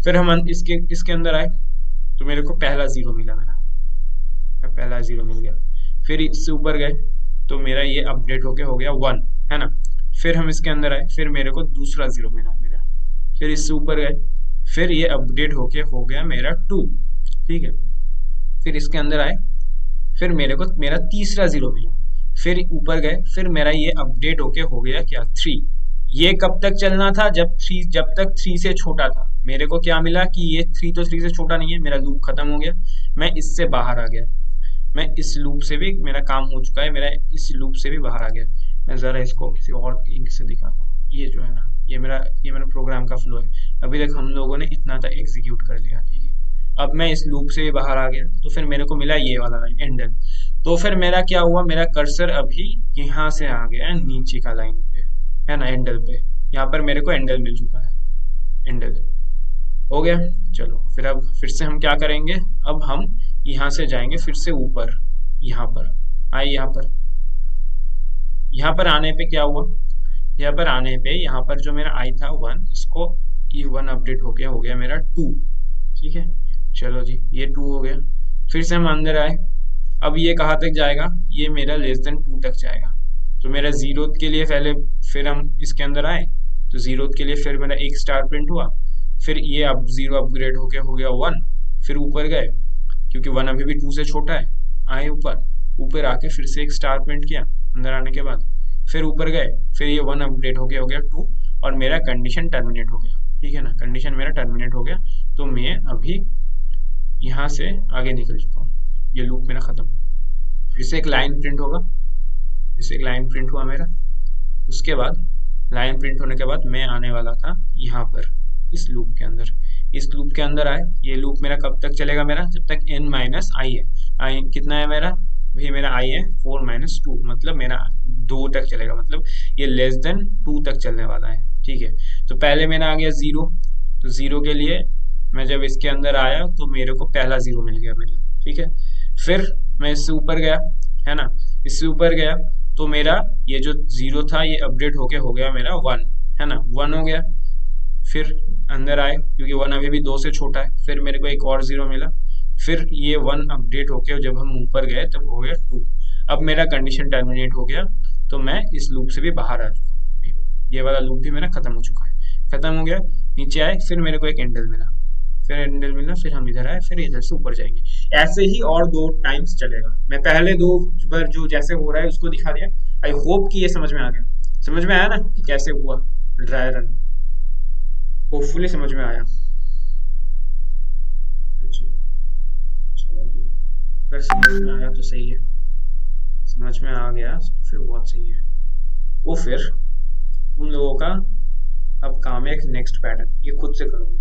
फिर हम इसके अंदर आए तो मेरे को पहला 0 मिला, मेरा पहला 0 मिल गया। फिर इससे ऊपर गए तो मेरा ये अपडेट होके हो गया 1, है ना। फिर हम इसके अंदर आए, फिर मेरे को दूसरा 0 मिला मेरा। फिर इससे ऊपर गए, फिर ये अपडेट होके हो गया मेरा 2, ठीक है। फिर इसके अंदर आए, फिर मेरे को मेरा तीसरा 0 मिला। फिर ऊपर गए, फिर मेरा ये अपडेट होके हो गया क्या 3, ये कब तक चलना था, जब तक 3 से छोटा था। मेरे को क्या मिला कि ये 3 तो 3 से छोटा नहीं है, मेरा लूप खत्म हो गया, मैं इससे बाहर आ गया। मैं इस लूप से भी, मेरा काम हो चुका है, मेरा इस लूप से भी बाहर आ गया। मैं जरा इसको किसी और इंक से दिखाता हूँ। ये जो है ना, ये मेरा प्रोग्राम का फ्लो है। अभी तक हम लोगों ने इतना तक एग्जीक्यूट कर लिया, ठीक है। अब मैं इस लूप से भी बाहर आ गया, तो फिर मेरे को मिला ये वाला लाइन एंडल। तो फिर मेरा क्या हुआ, मेरा कर्सर अभी यहाँ से आ गया है नीचे का लाइन पे, है ना, एंडल पे। यहाँ पर मेरे को एंडल मिल चुका है, एंडल हो गया। चलो फिर अब फिर से हम क्या करेंगे, अब हम यहाँ से जाएंगे फिर से ऊपर, यहाँ पर आए, यहाँ पर आने पे क्या हुआ, यहाँ पर आने पे यहाँ पर जो मेरा आई था 1, इसको ये 1 अपडेट हो गया मेरा 2, ठीक है। चलो जी, ये 2 हो गया। फिर से हम अंदर आए, अब ये कहाँ तक जाएगा, ये मेरा लेस देन 2 तक जाएगा। तो मेरा जीरो के लिए पहले, फिर हम इसके अंदर आए, तो जीरो के लिए फिर मेरा एक स्टार प्रिंट हुआ। फिर ये अब जीरो अपग्रेड होके हो गया 1। फिर ऊपर गए, क्योंकि 1 अभी भी 2 से छोटा है, आए ऊपर, ऊपर आके फिर से एक स्टार प्रिंट किया अंदर आने के बाद। फिर ऊपर गए, फिर ये 1 अपडेट होके हो गया 2, और मेरा कंडीशन टर्मिनेट हो गया, ठीक है ना, कंडीशन मेरा टर्मिनेट हो गया। तो मैं अभी यहाँ से आगे निकल चुका हूँ, ये लूप मेरा खत्म। फिर से एक लाइन प्रिंट होगा, फिर से एक लाइन प्रिंट हुआ मेरा। उसके बाद लाइन प्रिंट होने के बाद मैं आने वाला था यहाँ पर, इस लूप के अंदर। इस लूप के अंदर आए, ये लूप मेरा कब तक चलेगा, मेरा जब तक n माइनस आई है। आई कितना है मेरा, वही मेरा आई है 4 माइनस 2, मतलब मेरा 2 तक चलेगा, मतलब ये लेस देन 2 तक चलने वाला है, ठीक है। तो पहले मेरा आ गया 0, तो 0 के लिए मैं जब इसके अंदर आया तो मेरे को पहला 0 मिल गया मेरा, ठीक है। फिर मैं इससे ऊपर गया, है ना, इससे ऊपर गया, तो मेरा ये जो 0 था ये अपडेट होके हो गया मेरा 1, है ना, 1 हो गया। फिर अंदर आए, क्योंकि 1 अभी भी 2 से छोटा है, फिर मेरे को एक और 0 मिला। फिर ये 1 अपडेट होके जब हम ऊपर गए तब हो गया 2। अब मेरा कंडीशन टर्मिनेट हो गया, तो मैं इस लूप से भी बाहर आ चुका हूँ अभी। ये वाला लूप भी मेरा खत्म हो चुका है, खत्म हो गया। नीचे आए, फिर मेरे को एक एंडल मिला, फिर एंडल मिला, फिर हम इधर आए, फिर इधर से ऊपर जाएंगे। ऐसे ही और 2 टाइम्स चलेगा। मैं पहले 2 बार जो जैसे हो रहा है उसको दिखा दिया। आई होप कि ये समझ में आ गया, समझ में आया ना कि कैसे हुआ ड्राई रन, होपफुली समझ में आया। अच्छा, चलो जी, अगर समझ में आया तो सही है, समझ में आ गया तो फिर बहुत सही है। तो फिर तुम लोगों का अब काम है एक नेक्स्ट पैटर्न, ये खुद से करोगे।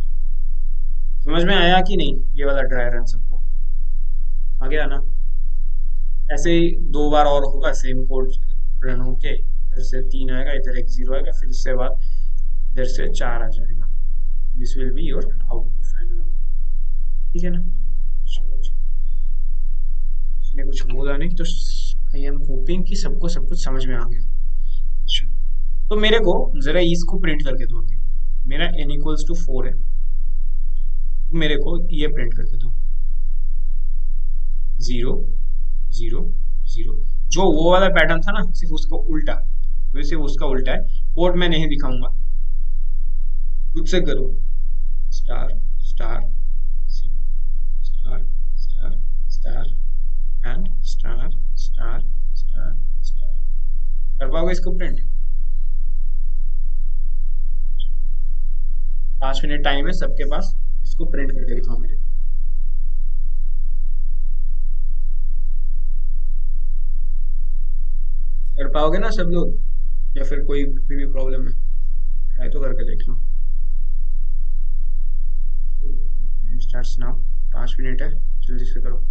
समझ में आया कि नहीं, ये वाला ड्राई रन सबको आ गया ना। ऐसे ही 2 बार और होगा, सेम कोड रन होके इधर से 3 आएगा, इधर एक 0 आएगा, फिर इससे बाद इधर से 4 आ जाएगा। This will be your output, final output, ठीक है ना। चलो जी, इसने कुछ बोला नहीं, तो आई एम होपिंग कि सबको सब कुछ समझ में आ गया। अच्छा, तो मेरे को जरा इसको प्रिंट करके दो अभी। मेरा n इक्वल्स टू 4 है, तो मेरे को ये प्रिंट करके दो, 0 0 0। जो वो वाला पैटर्न था ना, सिर्फ उसका उल्टा, वैसे उसका उल्टा है। कोड मैं नहीं दिखाऊंगा, खुद से करो। Star star star star star and star star star star. कर पाओगे इसको प्रिंट? 5 मिनट टाइम है सबके पास, इसको प्रिंट करके दिखाओ मेरे को। कर पाओगे ना सब लोग, या फिर कोई भी प्रॉब्लम है? ट्राई तो करके देख लो। टाइम स्टार्ट्स नाउ, 5 मिनट है, जल्दी से करो।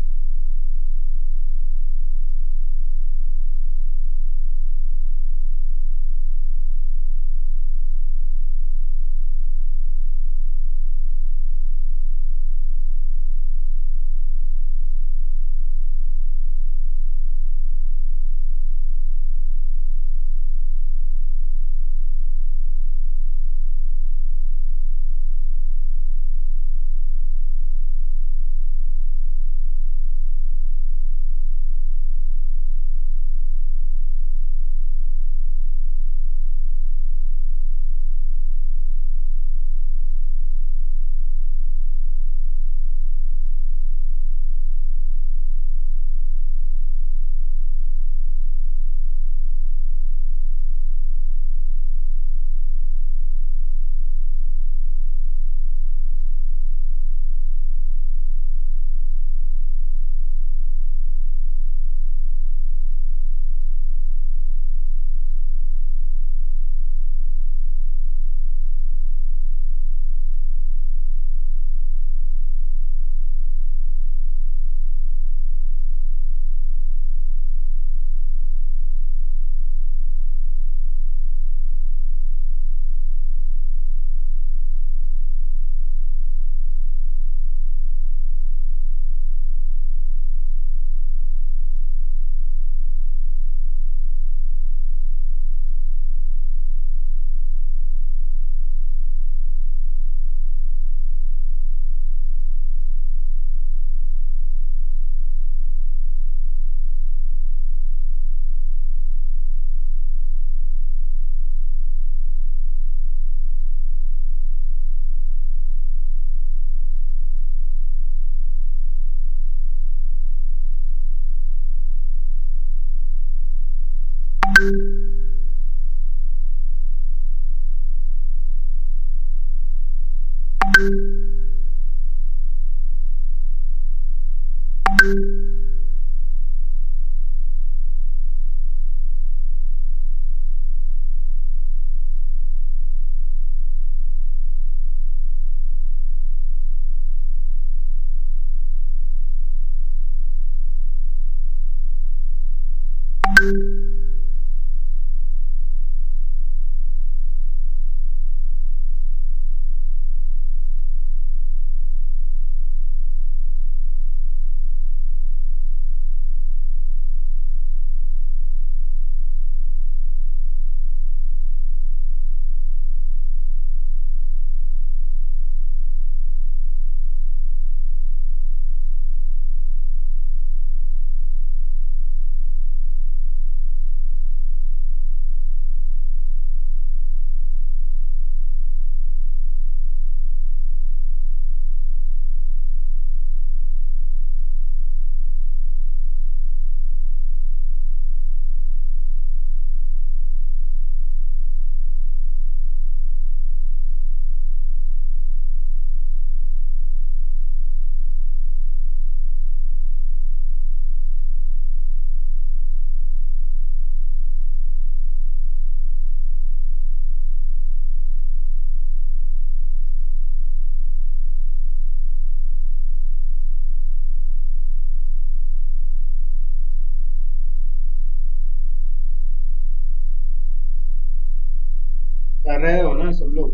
कर रहे हो ना सब लोग?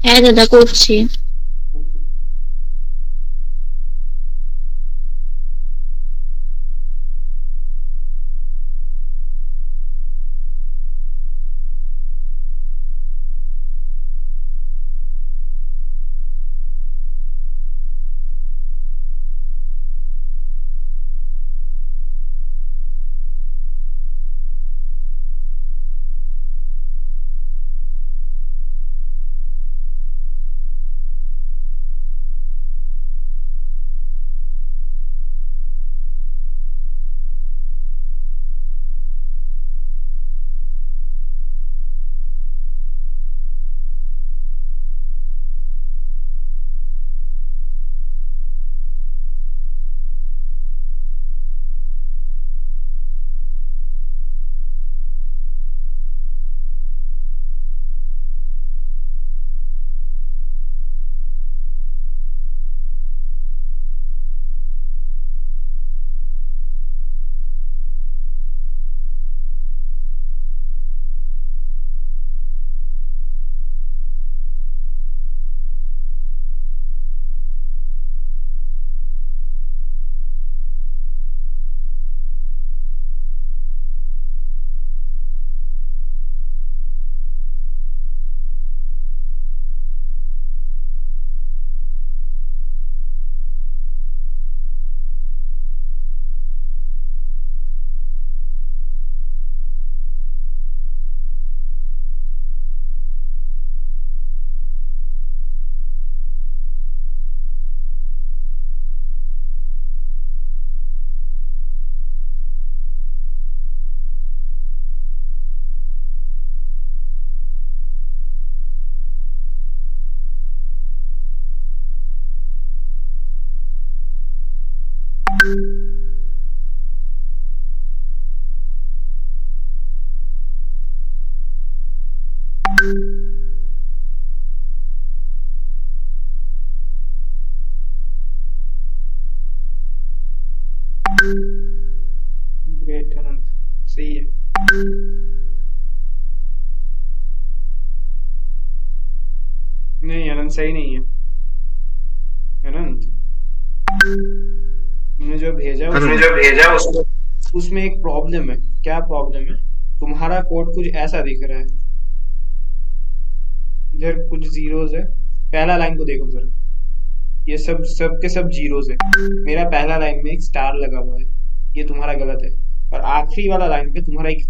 হ্যাঁ দাদা করছি। ग्रेट अनंत, सही है। नहीं अनंत सही नहीं है। अनंत, तुमने जो भेजा उसमें उसमें एक प्रॉब्लम है। क्या प्रॉब्लम है? तुम्हारा कोड कुछ ऐसा दिख रहा है, इधर कुछ जीरोस है। पहला लाइन को देखो जरा, ये सब के सब जीरोस है। मेरा पहला लाइन में एक स्टार लगा हुआ है, ये तुम्हारा गलत है। और आखिरी वाला लाइन पे तुम्हारा एक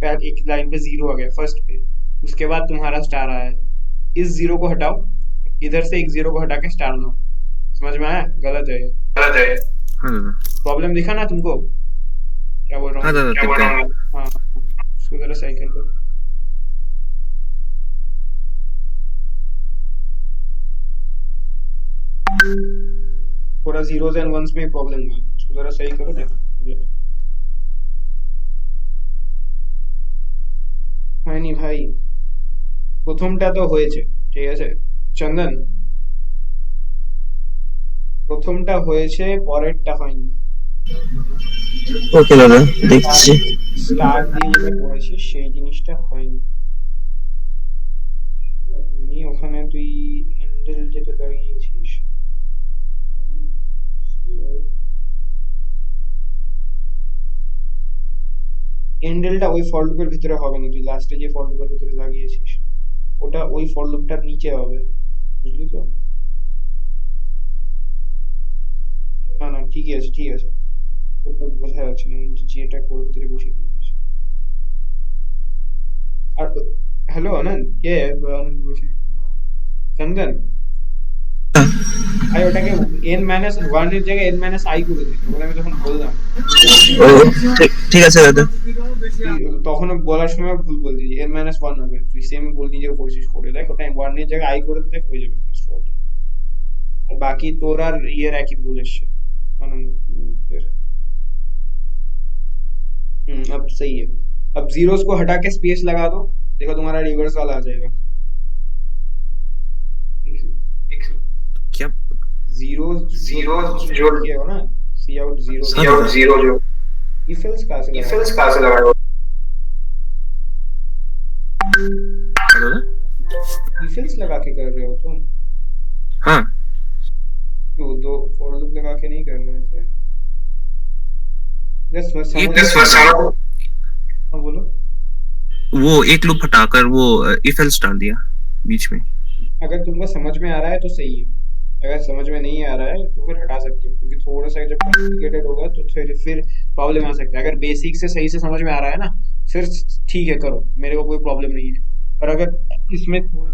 लाइन पे जीरो आ गया फर्स्ट पे, उसके बाद तुम्हारा स्टार आया है। इस जीरो को हटाओ, इधर से एक जीरो को हटा के स्टार लो। समझ में आया? गलत है ये। हाँ दादा। प्रॉब्लम दिखा ना तुमको? क्या बोल रहा हाँ हूँ? दादा दिख गया। हाँ, उसको जरा सही कर दो। थोड़ा जीरोस एंड वंस में प्रॉब्लम हुआ है, उसको जरा सही करो, देखो हो जाएगा। হয়নি ভাই, প্রথমটা তো হয়েছে, ঠিক আছে চন্দন, প্রথমটা হয়েছে, পরেরটা হয়নি। ওকে দাদা স্টার দেখছি। স্টার দিয়ে যেটা করেছিস সেই জিনিসটা হয়নি। হয়নি, ওখানে তুই হ্যান্ডেল যেটা লাগিয়েছিস, হ্যান্ডেলটা ওই ফর লুপের ভিতরে হবে না, তুই লাস্টে যে ফর লুপের ভিতরে লাগিয়েছিস ওটা ওই ফর লুপটার নিচে হবে, বুঝলি তো? না না, ঠিকই আছে ঠিক আছে, ওটা বোঝা যাচ্ছে না, কিন্তু যেটা কোর ভিতরে বসিয়ে দিয়েছিস। আর হ্যালো আনন্দ, কে আনন্দ বলছি, চন্দন ভাই, ওটাকে এন মাইনাস ওয়ান এর জায়গায় এন মাইনাস আই করে দে, তখন আমি তখন বললাম ও ঠিক আছে দাদা। তখন বলার সময় ভুল বললি যে এন মাইনাস ওয়ান হবে, তুই সেম বল নিজে করেছিস, করে দেখ ওটা ওয়ান এর জায়গায় আই করে দেখ, হয়ে যাবে most probably। আর বাকি তোর আর ইয়ের একই ভুল এসছে आनंद। अब सही है। अब जीरोस को हटा के स्पेस लगा दो, देखो तुम्हारा रिवर्स वाला आ जाएगा। क्या जीरो जोड़ के हो ना, सी आउट जीरो हाँ दादा। इफ एल्स कहाँ से लगाया? लगा के कर रहे हो तुम? हाँ क्यों दो फॉर लूप लगा के नहीं कर रहे थे? जस्ट एक समझ में हाँ बोलो। वो एक लूप हटाकर वो इफ एल्स डाल दिया बीच में। अगर तुमको समझ में आ रहा है तो सही है, अगर समझ में नहीं आ रहा है तो फिर हटा सकते हो, क्योंकि थोड़ा सा जब कॉम्प्लिकेटेड होगा तो फिर प्रॉब्लम आ सकता है। अगर बेसिक से सही से समझ में आ रहा है ना, फिर ठीक है करो, मेरे को कोई प्रॉब्लम नहीं है। पर अगर इसमें थोड़ा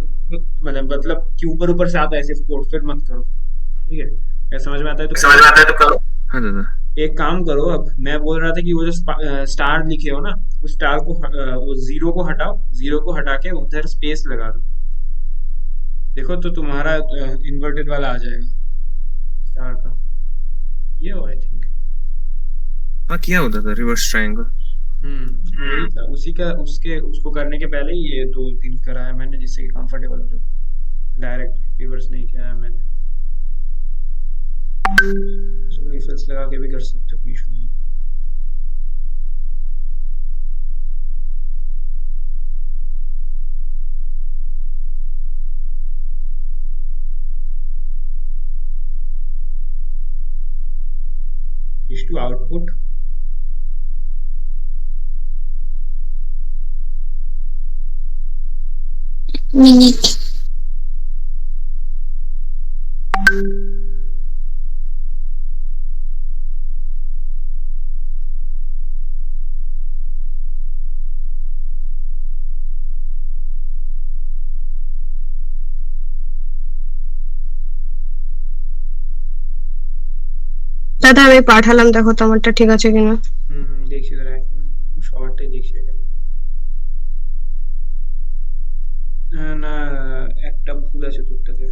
मतलब कि ऊपर ऊपर से आता है ऐसे कोड, फिर मत करो, ठीक है? अगर समझ में आता है तो करो। हाँ दादा। एक काम करो, अब मैं बोल रहा था कि वो जो स्टार लिखे हो ना, उस स्टार को वो जीरो को हटाओ, जीरो को हटा के उधर स्पेस लगा दो। देखो तो तुम्हारा इन्वर्टेड वाला आ जाएगा स्टार का। ये हो आई थिंक। हाँ किया होता था रिवर्स ट्रायंगल। वही था, उसी का उसके उसको करने के पहले ही ये दो तीन कराया मैंने, जिससे कि कंफर्टेबल हो जाए। डायरेक्ट रिवर्स नहीं किया है मैंने। चलो इफेक्ट्स लगा के भी कर सकते हो, कोई इशू नहीं है। To output. मिनट। দাদা আমি পাঠালাম, দেখো তোমারটা ঠিক আছে কিনা। দেখছি দাঁড়া এক মিনিট, শর্টে দেখছি এটা। না, একটা ভুল আছে তোরটাতে।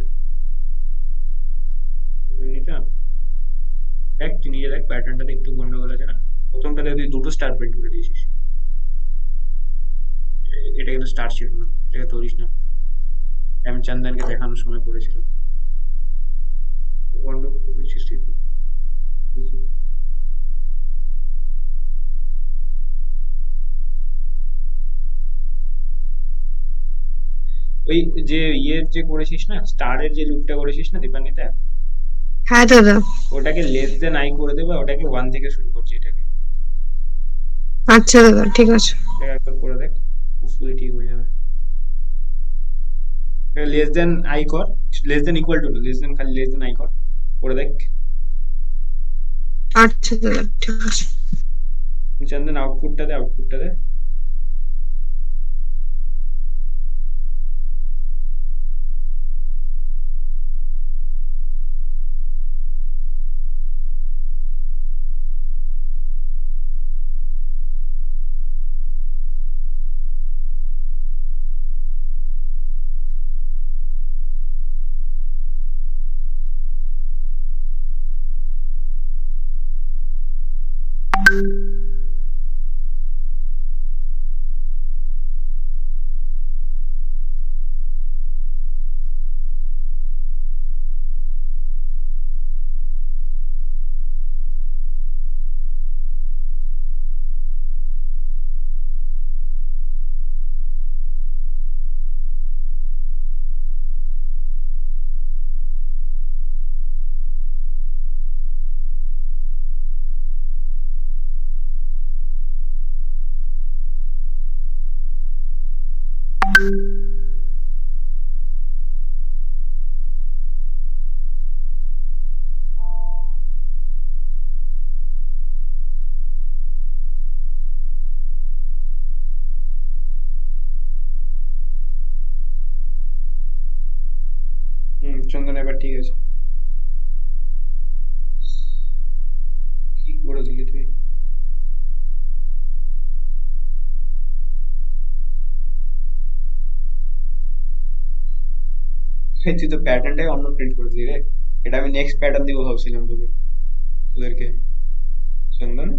এটা দেখ, তুই নিজে দেখ প্যাটার্নটাতে একটু গন্ডগোল আছে না? প্রথমটাতে তুই দুটো স্টার প্রিন্ট করে দিয়েছিস। এটা কিন্তু স্টার ছিল না, এটা ধরিস না। আমি চন্দনকে দেখানোর সময় করেছিলাম। গন্ডগোল করেছিস তুই তো। দেখি। ওই যে যে করেছিস না, স্টারের যে লুপটা করেছিস না দীপান্বিতা, হ্যাঁ দাদা। ওটাকে লেস দেন আই করে দেবে, ওটাকে ওয়ান থেকে শুরু করছি এটাকে। আচ্ছা দাদা ঠিক আছে। এটাকে একবার করে দেখ, ফুললি ঠিক হয়ে যাবে। লেস দেন আই কর, লেস দেন ইকুয়াল টু না, লেস দেন, খালি লেস দেন আই কর, করে দেখ। আচ্ছা দাদা ঠিক আছে। চন্দন আউটপুটটা দে। চন্দন এবার ঠিক আছে। কি করে দিলি তুই? তুই তো প্যাটার্নটাই অন্য প্রিন্ট করে দিলি রে। এটা আমি নেক্সট প্যাটার্ন দিব ভাবছিলাম তোদেরকে। চন্দন,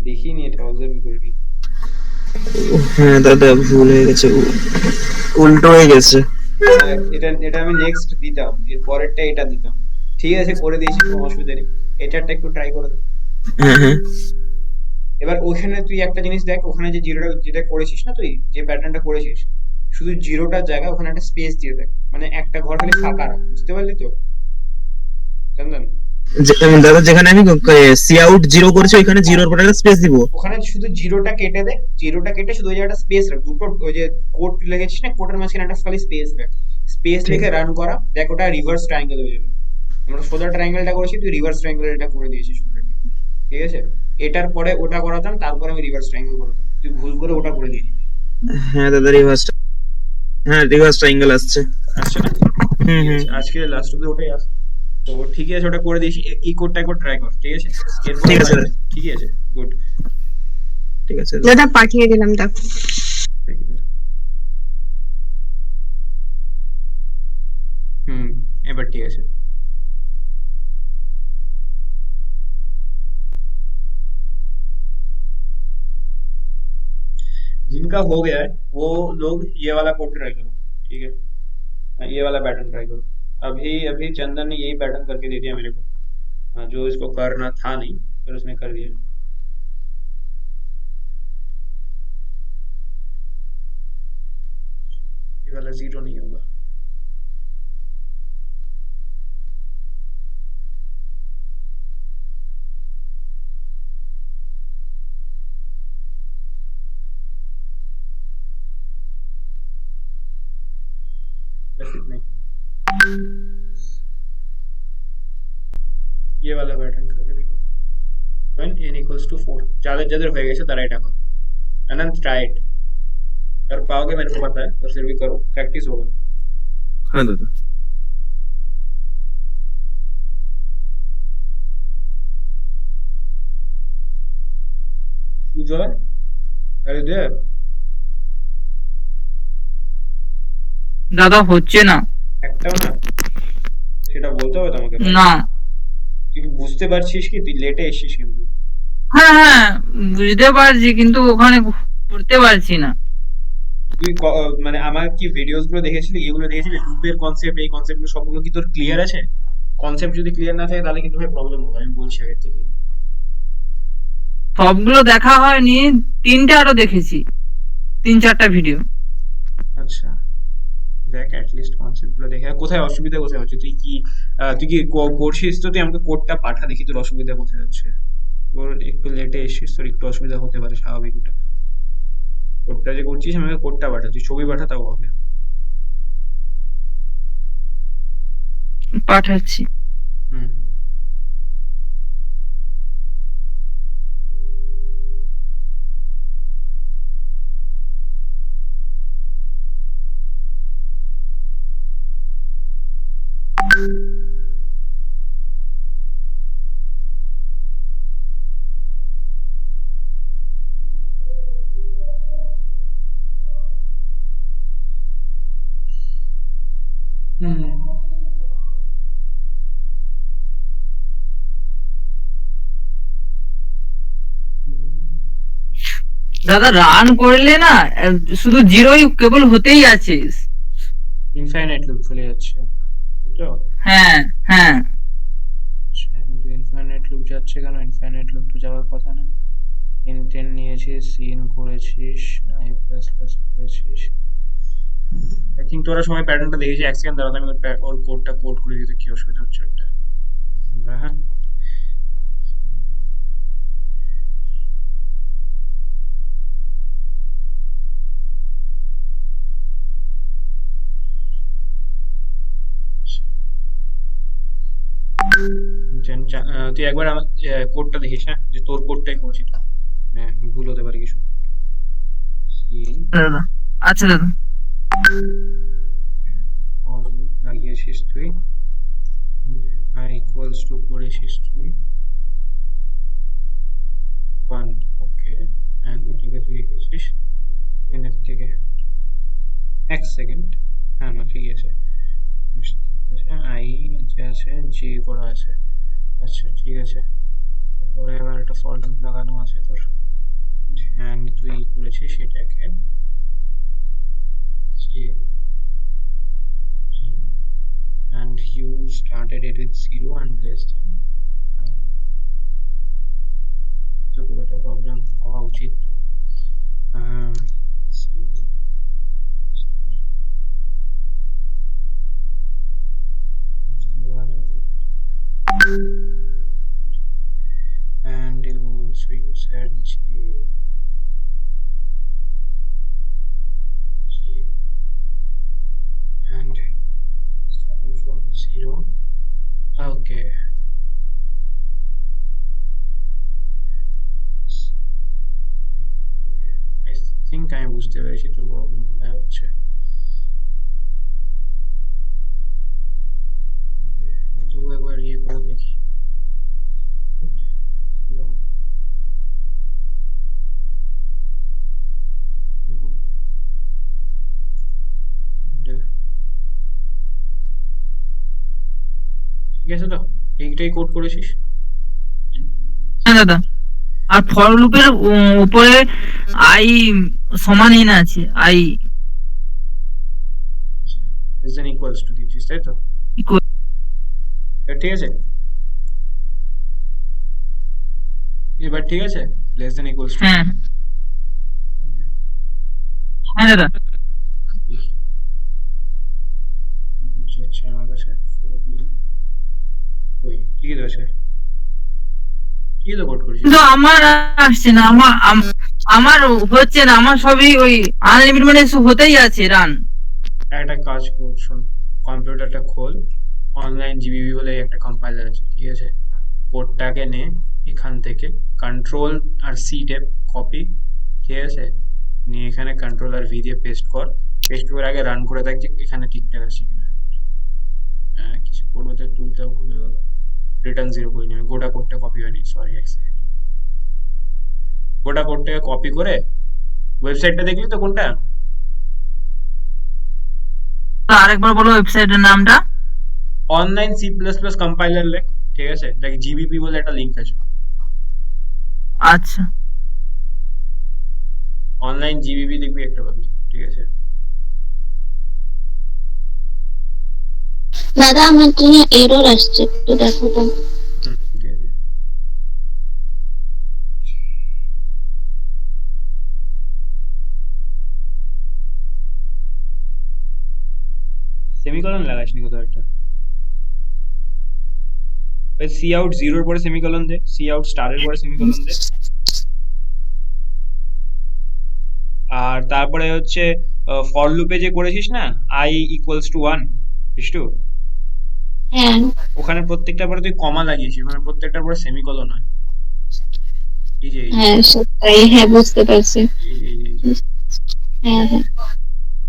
দেখিনি, এটা অবজার্ভ করবি। হ্যাঁ দাদা ভুল হয়ে গেছে, উল্টো হয়ে গেছে। এটা আমি নেক্সট দিতাম, এর পরেরটা এটা দিতাম। ঠিক আছে করে দিয়েছি, কোনো অসুবিধা নেই। এটারটা একটু ট্রাই করে দে। হ্যাঁ হ্যাঁ এবার ওখানে তুই একটা জিনিস দেখ, ওখানে যে জিরোটা যেটা করেছিস না, তুই যে প্যাটার্নটা করেছিস, শুধু জিরোটার জায়গায় ওখানে একটা স্পেস দিয়ে দেয়, মানে একটা ঘর খালি ফাঁকা রাখ, বুঝতে পারলি তো চন্দন? দাদা যেখানে আমি সি আউট জিরো করেছি ওইখানে জিরোর পরে একটা স্পেস দিব। ওখানে শুধু জিরোটা কেটে দে, জিরোটা কেটে শুধু ওই জায়গাটা স্পেস রাখ, দুটো ওই যে কোড লিখেছিস না, কোডের মাঝখানে একটা খালি স্পেস রাখ, স্পেস ঠিক লিখে রান করা, দেখ ওটা রিভার্স ট্রায়াঙ্গেল হয়ে যাবে। আমরা সোজা ট্রায়াঙ্গেলটা করেছি, তুই রিভার্স ট্রায়াঙ্গেলটা করে দিয়েছিস অলরেডি, ঠিক আছে? এটার পরে ওটা করাতাম, তারপরে আমি রিভার্স ট্রায়াঙ্গেল করাতাম, তুই ভুল করে ওটা করে দিয়েছিস। হ্যাঁ দাদা রিভার্স, হ্যাঁ রিভার্স ট্রায়াঙ্গেল আসছে। আসছে না? হুম ঠিক হুম। আছে, আজকে লাস্ট অব্দি ওটাই আসছে। তো ঠিক আছে, ওটা করে দিয়েছি, এই কোডটা একবার ট্রাই কর, ঠিক আছে? এরপরে ঠিক আছে পারবি, দাদা, ঠিক আছে, গুড। ঠিক আছে দাদা। দাদা পাঠিয়ে দিলাম দেখো। দেখি দাঁড়া। হুম, এবার ঠিক আছে। जिनका हो गया है वो लोग ये वाला कोड ट्राई करो, ठीक है? ये वाला पैटर्न ट्राई करो। अभी अभी चंदन ने यही पैटर्न करके दे दिया मेरे को। जो इसको करना था नहीं, फिर उसने कर दिया। ये वाला जीरो नहीं होगा। बस इतना ही। ये वाला पैटर्न करके देखो। when n equals to 4, যাদের যাদের হয়ে গেছে তারা এটা করো। अनंत ट्राई इट, कर पाओगे मेरे को पता है, पर फिर भी करो, प्रैक्टिस होगा। হ্যাঁ দাদা। Sujoy, are you there? দাদা হচ্ছে না। একটাও না? সেটা বলতে হবে তোমাকে ভাই। না। তুই কি বুঝতে পারছিস কি তুই লেটে এসেছিস কিন্তু? হ্যাঁ হ্যাঁ, বুঝতে পারছি কিন্তু ওখানে করতে পারছি না। তুই মানে আমার কি ভিডিওস গুলো দেখেছিলি, এগুলো দেখেছিলি, লুপের কনসেপ্ট, এই কনসেপ্ট গুলো সবগুলো কি তোর ক্লিয়ার আছে? কনসেপ্ট যদি ক্লিয়ার না থাকে তাহলে কিন্তু ভাই প্রবলেম হবে, আমি বলছি আগে থেকে। সবগুলো দেখা হয়নি, তিনটে আরো দেখেছি, 3-4টা ভিডিও। আচ্ছা, দেখ অ্যাটলিস্ট কনসেপ্ট গুলো দেখে। আর কোথায় অসুবিধা কোথায় হচ্ছে, তুই কি করছিস তো? তুই আমাকে কোডটা পাঠা, দেখি তোর অসুবিধা কোথায় হচ্ছে। তোর একটু লেটে এসেছিস, তোর একটু অসুবিধা হতে পারে, স্বাভাবিক ওটা। কোডটা যে করছিস আমাকে কোডটা পাঠা, তুই ছবি পাঠা তাও হবে। পাঠাচ্ছি। হুম। হুম। দাদা রান করলে না, শুধু জিরোই কেবল হতেই আছে। ইনফাইনাইট লুপ চলে যাচ্ছে, তাই তো? হ্যাঁ হ্যাঁ। আচ্ছা, কিন্তু ইনফাইনাইট লুপ যাচ্ছে কেন? ইনফাইনাইট লুপ তো যাওয়ার কথা না। ইন নিয়েছিস, সিন করেছিস, আই প্লাস প্লাস করেছিস। আই থিঙ্ক তোরা সময় প্যাটার্নটা দেখেছিস। এক সেকেন্ড দাঁড়া, আমি ওর কোডটা কোড করে দিতে, কি অসুবিধা হচ্ছে একটা। হ্যাঁ, তুই একবার আমার কোডটা দেখিস, হ্যাঁ, যে তোর কোডটাই করছি তো, হ্যাঁ ভুল হতে পারে কিছু। সিন দাদা আচ্ছা দাদা। লাগিয়েছিস তুই, আই ইকুয়ালস টু করেছিস তুই 1, ওকে। এন্ড এটাকে তুই লিখেছিস এর থেকে। এক সেকেন্ড, হ্যাঁ না ঠিক আছে, ঠিক আছে, আই যে আছে, জি করা আছে। আচ্ছা ঠিক আছে, ওরে এবার একটা ফর লুপ লাগানো আছে তোর, এন্ড তুই করেছিস সেটাকে জি, and you started it with 0 and less than I, তো খুব একটা প্রবলেম হওয়া উচিত তো। um, 0 start আমি বুঝতে পেরেছি তোর প্রবলেম কোথায় হচ্ছে। তবু একবার ইয়ে করে দেখি। Zero. ঠিক আছে তো, এইটাই কোড করেছিস? হ্যাঁ দাদা। আর ফর লুপের উপরে আই সমান এন আছে, I less than equals two দিয়েছিস তাই তো? ঠিক আছে, এবার ঠিক আছে, লেস দেন ইকুয়ালস টু। হ্যাঁ হ্যাঁ দাদা। আচ্ছা আমার কাছে 4B ওই ঠিকই তো আছে, ঠিকই তো কোড করেছিস। কিন্তু আমার আসছে না, আমার হচ্ছে না, আমার সবই ওই আনলিমিটেড মানে হতেই আছে রান। একটা কাজ কর, শোন, কম্পিউটারটা খোল, অনলাইন জিবিবি বলে একটা কম্পাইলার আছে, ঠিক আছে? কোডটাকে নে এখান থেকে, কন্ট্রোল আর সি টেপ কপি, ঠিক আছে? নিয়ে এখানে কন্ট্রোল আর ভি দিয়ে পেস্ট কর, পেস্ট করে আগে রান করে দেখ যে এখানে ঠিকঠাক আছে কিনা। কিছু কোড ওতে তুলতে ভুলে গেল, রিটার্ন জিরো করিনি আমি, গোটা কোডটা কপি হয়নি, সরি এক সেকেন্ড। গোটা কোডটাকে কপি করে, ওয়েবসাইটটা দেখলি তো কোনটা? তো আরেকবার বলো ওয়েবসাইটের নামটা। Online C plus plus compiler লেখ, ঠিক আছে? দেখ জিবিপি বলে একটা লিঙ্ক আছে, আচ্ছা অনলাইন জিবিপি দেখবি একটা পাবি, ঠিক আছে? দাদা আমার জন্য এরর আসছে, একটু দেখো তো। ঠিক আছে। সেমিকলন লাগাসনি কোথাও একটা? ওই সি আউট জিরোর পরে সেমিকলন দে, সি আউট স্টারের পরে সেমিকলন দে, আর তারপরে হচ্ছে ফর লুপে যে করেছিস না, আই ইকুয়ালস টু 1, বিষ্টু, হ্যাঁ ওখানে প্রত্যেকটার পরে তুই কমা লাগিয়েছিস, ওখানে প্রত্যেকটার পরে সেমিকলন হয়। এই যে এই যে হ্যাঁ সেটাই, হ্যাঁ বুঝতে পারছি। এই যে। হ্যাঁ হ্যাঁ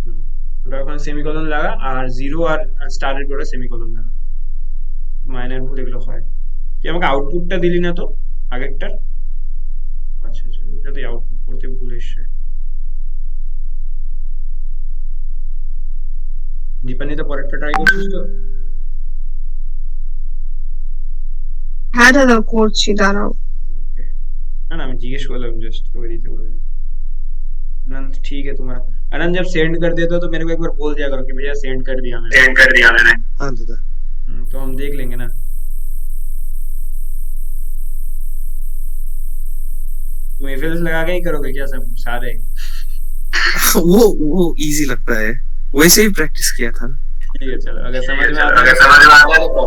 হুম। ওটা ওখানে সেমিকলন লাগা, আর জিরো আর স্টারের পরে সেমিকলন লাগা, মাইনার ভুল এগুলো হয়। তুই আমাকে আউটপুটটা দিলি না তো আগেরটার? আচ্ছা আচ্ছা, ওটা তুই আউটপুট করতে ভুল এসছে। দীপান্বিতা পরেরটা ট্রাই করছিস তো? হ্যাঁ দাদা করছি, দাঁড়াও। Okay. ना ना मैं जिज्ञेस करलाम जस्ट तो वही थे बोले। अनंत ठीक है तुम्हारा, अनंत जब सेंड कर देते हो तो मेरे को एक बार बोल दिया करो कि भैया सेंड कर दिया मैंने। हाँ दादा। तो हम देख लेंगे ना। तुम एफएलएस लगा के ही करोगे क्या सब सारे? वो इजी लगता है, वैसे ही प्रैक्टिस किया था। ठीक है चलो, अगर समझ में आता है तो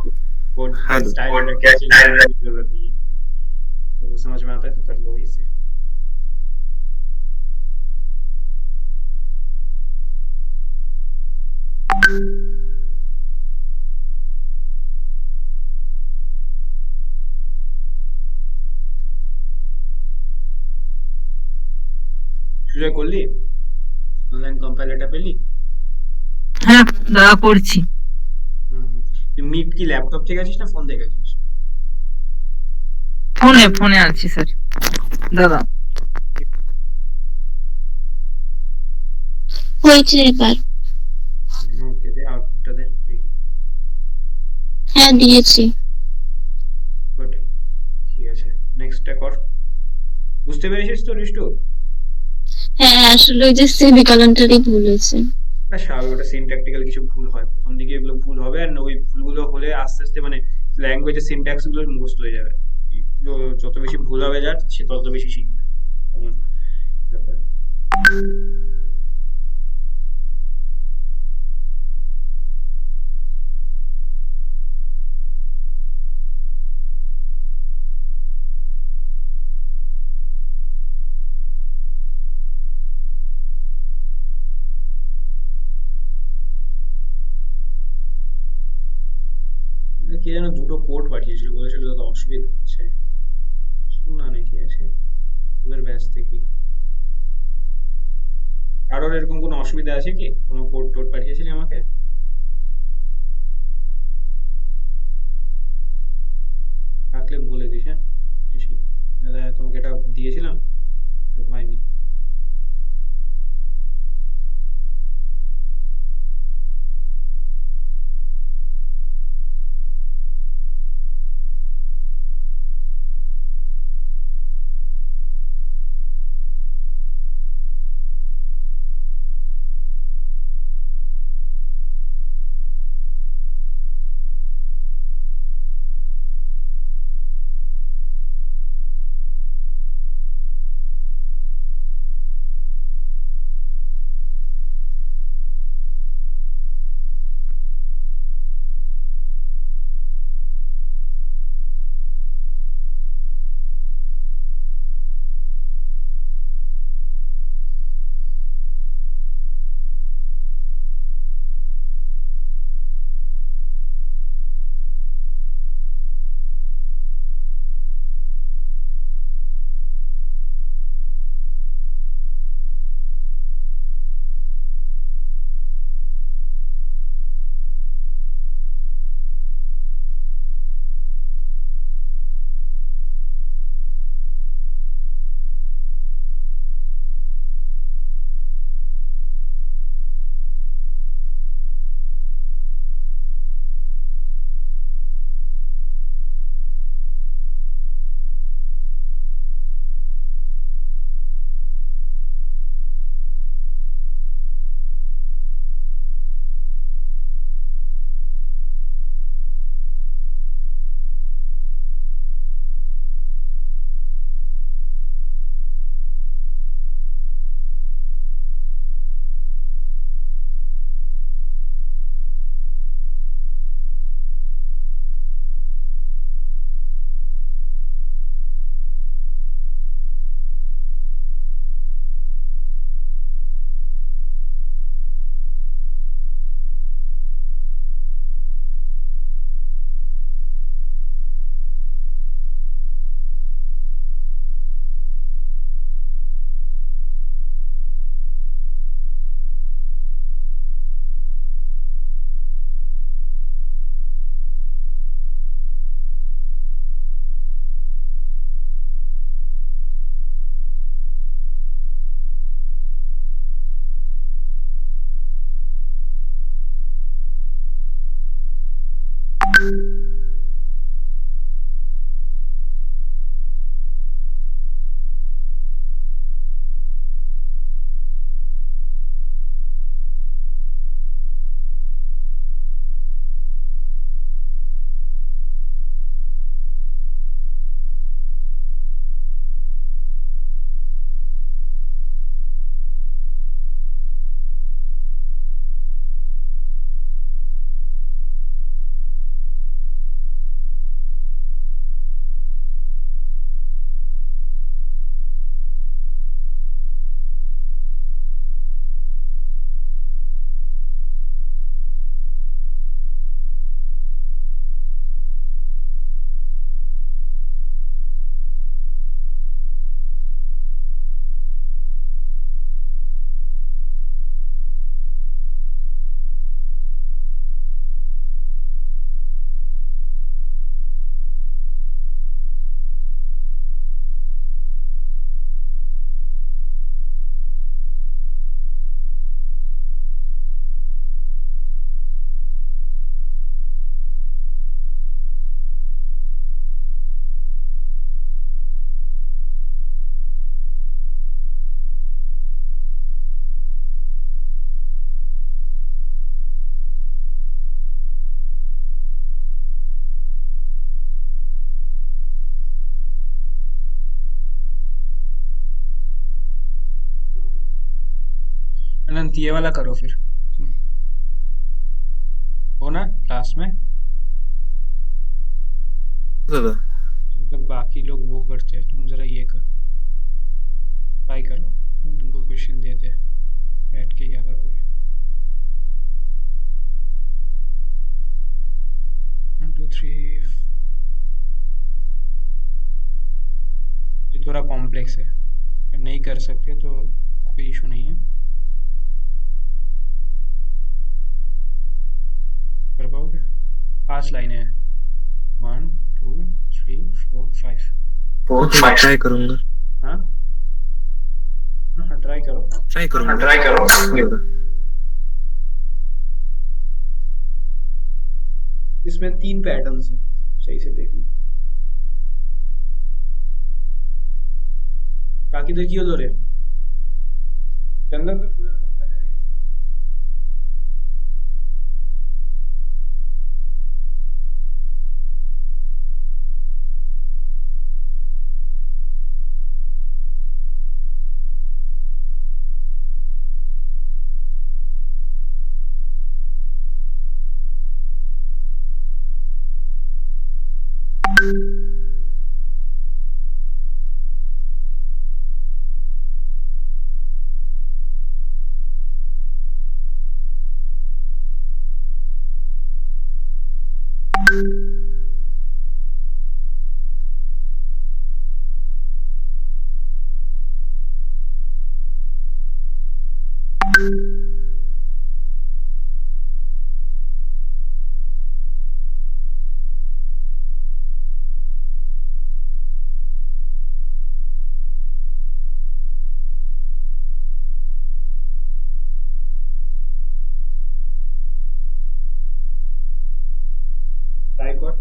कोड हाँ स्टाइल क्या चीज की जरूरत नहीं है, तो वो समझ में आता है तो कर लो इसे। সুজয় করলি অনলাইন কম্পাইলারটা পেলি? হ্যাঁ দাদা করছি। তুই মিট কি ল্যাপটপ থেকে আছিস না ফোন থেকে আছিস? ফোনে আছি স্যার দাদা। হয়েছে এবার। ওকে দে আউটপুটটা দে দেখি। হ্যাঁ দিয়েছি। গুড, ঠিক আছে, নেক্সটটা কর। বুঝতে পেরেছিস তো রিষ্টু? হ্যাঁ আসলে ওই যে সেমিকলনটারই ভুল হয়েছে। ওটা স্বাভাবিক, ওটা সিনট্যাকটিক্যাল কিছু ভুল হয়, প্রথম দিকে এগুলো ভুল হবে, আর ওই ভুলগুলো হলে আস্তে আস্তে মানে ল্যাঙ্গুয়েজের সিনট্যাক্স গুলো মুখস্থ হয়ে যাবে। যত বেশি ভুল হবে যার সে তত বেশি শিখবে, এমন ব্যাপার। কে যেন দুটো কোড পাঠিয়েছিল, বলেছিল দাদা অসুবিধা হচ্ছে, আসুন না নাকি আছে ওদের ব্যাচ থেকে। কারোর এরকম কোনো অসুবিধা আছে কি? কোনো কোড টোড পাঠিয়েছিলি আমাকে? রাখলে বলে দিস, হ্যাঁ? এসে দাদা তোমাকে এটা দিয়েছিলাম, তো হয়নি। अनंत ये वाला करो फिर, हो ना क्लास में? दादा मतलब बाकी लोग वो करते हैं, तुम जरा ये करो, ट्राई करो। हम तुमको क्वेश्चन देते हैं, बैठ के क्या करोगे? 1 2 3। ये थोड़ा कॉम्प्लेक्स है, अगर नहीं कर सकते तो कोई इशू नहीं है। 5 लाइनें हैं 1 2 3 4 5 मैं ट्राई करूंगा हाँ हाँ ट्राई करो ट्राई करूंगा इसमें 3 पैटर्न्स हैं सही से देख लो बाकी तो क्यों लो रे चंदन तो पूरा कर दे रे।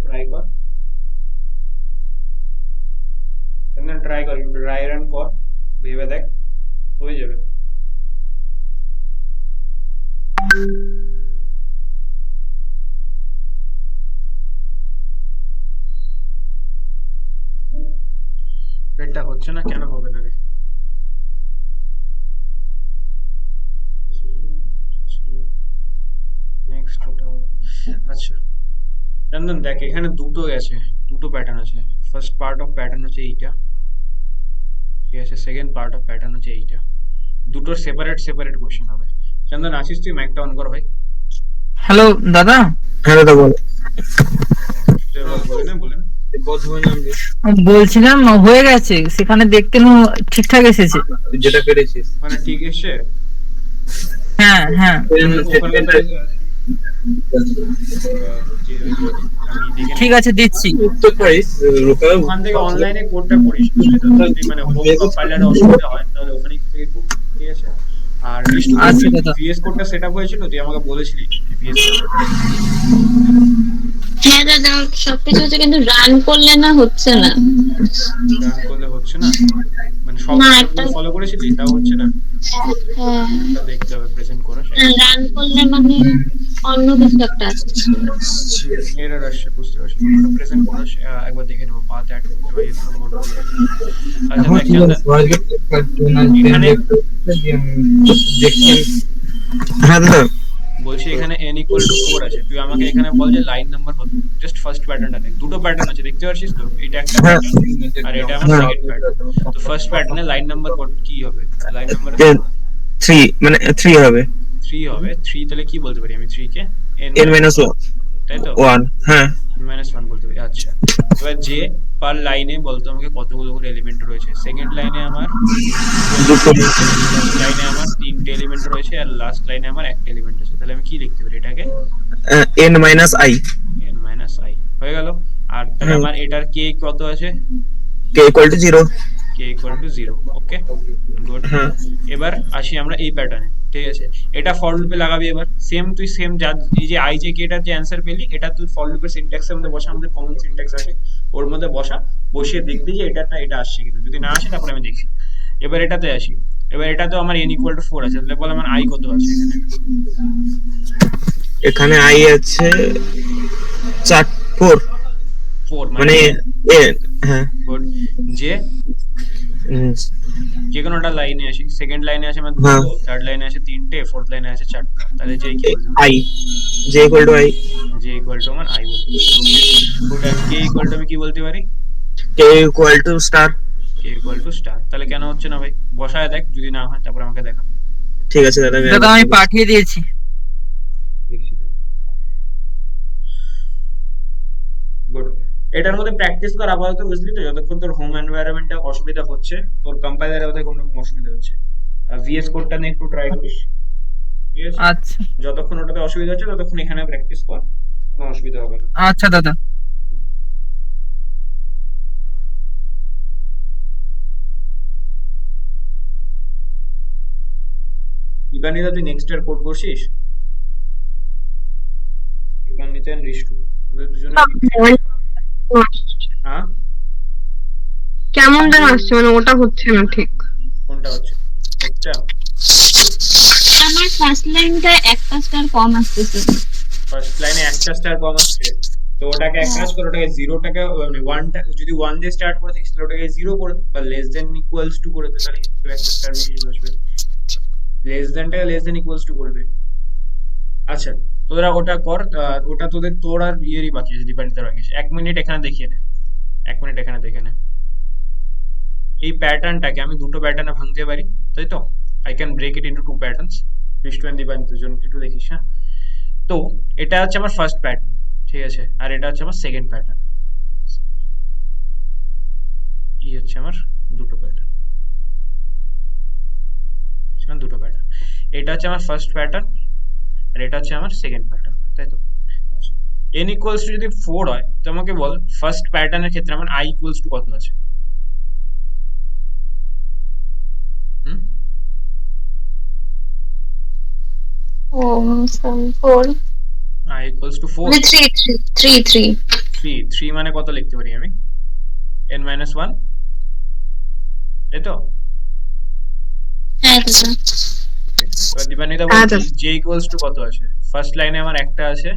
ট্রাই কর চন্দন ট্রাই কর ড্রাই রান কর ভেবে দেখ হয়ে যাবে এটা হচ্ছে না কেন হবে না রে নেক্সট ওটা আচ্ছা চন্দন দেখ এখানে দুটো প্যাটার্ন আছে ফার্স্ট পার্ট অফ প্যাটার্ন হচ্ছে এইটা ঠিক আছে সেকেন্ড পার্ট অফ প্যাটার্ন হচ্ছে এইটা দুটোর সেপারেট কোশ্চেন হবে চন্দন আছিস তুই মাইকটা অন কর ভাই হ্যালো দাদা, হ্যাঁ দাদা বলো বলে না বলছিলাম হয়ে গেছে, সেখানে দেখতে ঠিকঠাক এসেছে। যেটা পেরেছিস মানে ঠিক এসছে হ্যাঁ হ্যাঁ ঠিক আছে দিচ্ছি। ওখান থেকে অনলাইনে কোডটা করিস মানে হোম কম্পাইলারে অসুবিধা হয় তাহলে ওখানে থেকে করবি ঠিক আছে আর ভিএস কোডটা সেটআপ হয়েছিল তুই আমাকে বলেছিলি ভিএস হ্যাঁ দাদা সবকিছু হচ্ছে কিন্তু রান করলে না হচ্ছে না রান করলে হচ্ছে না মানে সব না, একটা- ফলো করেছিলি তাও হচ্ছে না হ্যাঁ এটা দেখতে হবে প্রেজেন্ট করে রান করলে মানে অন্য কিছু একটা আসছে এরর আসছে বুঝতে পারছি প্রেজেন্ট করে একবার দেখে নেবো পাথ অ্যাড করতে পারি তো মোড আচ্ছা দেখ এখানে হ্যাঁ দাদা বলছি এখানে n equal to 4 আছে তুই আমাকে এখানে বল যে লাইন নাম্বার কত জাস্ট ফার্স্ট প্যাটার্নটা দেখ দুটো প্যাটার্ন আছে দেখতে পাচ্ছিস তো এটা একটা হ্যাঁ। pattern, আর এটা আমার সেকেন্ড প্যাটার্ন তো ফার্স্ট প্যাটার্নে লাইন নাম্বার কত কি হবে লাইন নাম্বার 3 মানে 3 হবে 3 হবে 3 তাহলে কি বলতে পারি আমি 3 কে n n minus 1 তাই তো 1 হ্যাঁ -1 বলতে পারি আচ্ছা এবার যে পার লাইনে বলতো আমাকে কতগুলো করে এলিমেন্ট রয়েছে সেকেন্ড লাইনে আমার দুটো লাইনে আমার তিনটে এলিমেন্ট রয়েছে আর লাস্ট লাইনে আমার একটা এলিমেন্ট আছে তাহলে আমি কি লিখতে পারি এটাকে n minus i n minus i হয়ে গেল আর তাহলে আমার এটার k কত আছে k equal to 0 k equal to 0 okay good হ্যাঁ এবার আসি আমরা এই প্যাটার্নে ঠিক আছে এটা ফর লুপে লাগাবি এবার তুই সেম যা এই যে i j k এটার যে অ্যানসার পেলি এটা তুই ফর লুপের সিনট্যাক্সের মধ্যে বসা আমাদের কমন সিনট্যাক্স আছে ওর মধ্যে বসিয়ে দেখবি যে এটা আসছে কিনা যদি না আসে তারপরে আমি দেখি এবার এটাতে আসি এবার এটাতে আমার n equal to 4 আছে তাহলে বল আমার i কত আছে এখানে i আছে 4 4 মানে হ্যাঁ গুড যে যে কোনোটা লাইনে আসি সেকেন্ড লাইনে আছে আমার হ্যাঁ। দুটো থার্ড লাইনে আছে তিনটে ফোর্থ লাইনে আছে চারটা তাহলে যে কি i j equal to i যে ইকুয়াল টু আমার i বলতে পারি কে ইকুয়াল টু আমি কি বলতে পারি k equal to star K equal to star তাহলে কেন হচ্ছে না ভাই বসায় দেখ যদি না হয় তারপর আমাকে দেখা ঠিক আছে দাদা দাদা আমি পাঠিয়ে দিয়েছি। দেখছি গুড এটার মধ্যে প্র্যাকটিস কর আপাতত বুঝলি তো যতক্ষণ তোর হোম এনভায়রনমেন্টে অসুবিধা হচ্ছে তোর কম্পাইলারে বোধহয় কোনো রকম অসুবিধা হচ্ছে ভিএস কোডটা নিয়ে একটু ট্রাই করিস ঠিক আছে আচ্ছা যতক্ষণ ওটাতে অসুবিধা হচ্ছে ততক্ষণ এখানে প্র্যাকটিস কর কোনো অসুবিধা হবে না। আচ্ছা দাদা। দীপান্বিতা তুই নেক্সট ইয়ার কোড করছিস? দীপান্বিতা এন্ড রিষ্টু তোদের দুজনে হ্যাঁ কেমন যেন আসছে, মানে ওটা হচ্ছে না ঠিক। কোনটা হচ্ছে? একটা আমার ফার্স্ট লাইনটা একটা স্টার কম আসতেছে। ফার্স্ট লাইনে একটা স্টার কম আসছে, তো ওটাকে এক কাজ কর, ওটাকে জিরোটাকে মানে ওয়ানটা, যদি ওয়ান দিয়ে স্টার্ট করে থাকিস তাহলে ওটাকে জিরো করে দে, বা লেস দেন ইকুয়ালস টু করে দে, তাহলে কিন্তু একটা স্টার বেশি আসবে। লেস দেনটাকে লেস দেন ইকুয়ালস টু করে দে। আচ্ছা, তোরা ওটা কর, ওটা তোর আর ইয়েরই বাকি আছে, দীপান্বিতার বাকি আছে। 1 মিনিট এখানে দেখিয়ে নে, 1 মিনিট এখানে দেখে নে। এই প্যাটার্নটাকে আমি দুটো প্যাটার্নে ভাঙতে পারি, তাই তো? I can break it into two patterns. Ristu and দীপান্বিতার জন্য একটু দেখিস, হ্যাঁ? তো এটা হচ্ছে আমার ফার্স্ট প্যাটার্ন, ঠিক আছে, আর এটা হচ্ছে আমার সেকেন্ড প্যাটার্ন। এই হচ্ছে আমার দুটো প্যাটার্ন, দুটো প্যাটার্ন। এটা হচ্ছে আমার ফার্স্ট প্যাটার্ন, আর এটা হচ্ছে আমার সেকেন্ড প্যাটার্ন, তাই তো? আচ্ছা, n ইকুয়ালস টু যদি 4 হয়, তো আমাকে বল ফার্স্ট প্যাটার্নের ক্ষেত্রে আমার i ইকুয়ালস টু কত আছে? হুম? ও 4 i ইকুয়ালস টু 4। মানে 3 3 মানে কত লিখতে পারি আমি? n মাইনাস 1, তাই তো? হ্যাঁ দাদা। এবার দীপান্বিতা বল হ্যাঁ দাদা। j ইকুয়ালস টু কত আছে? ফার্স্ট লাইনে আমার একটা আছে,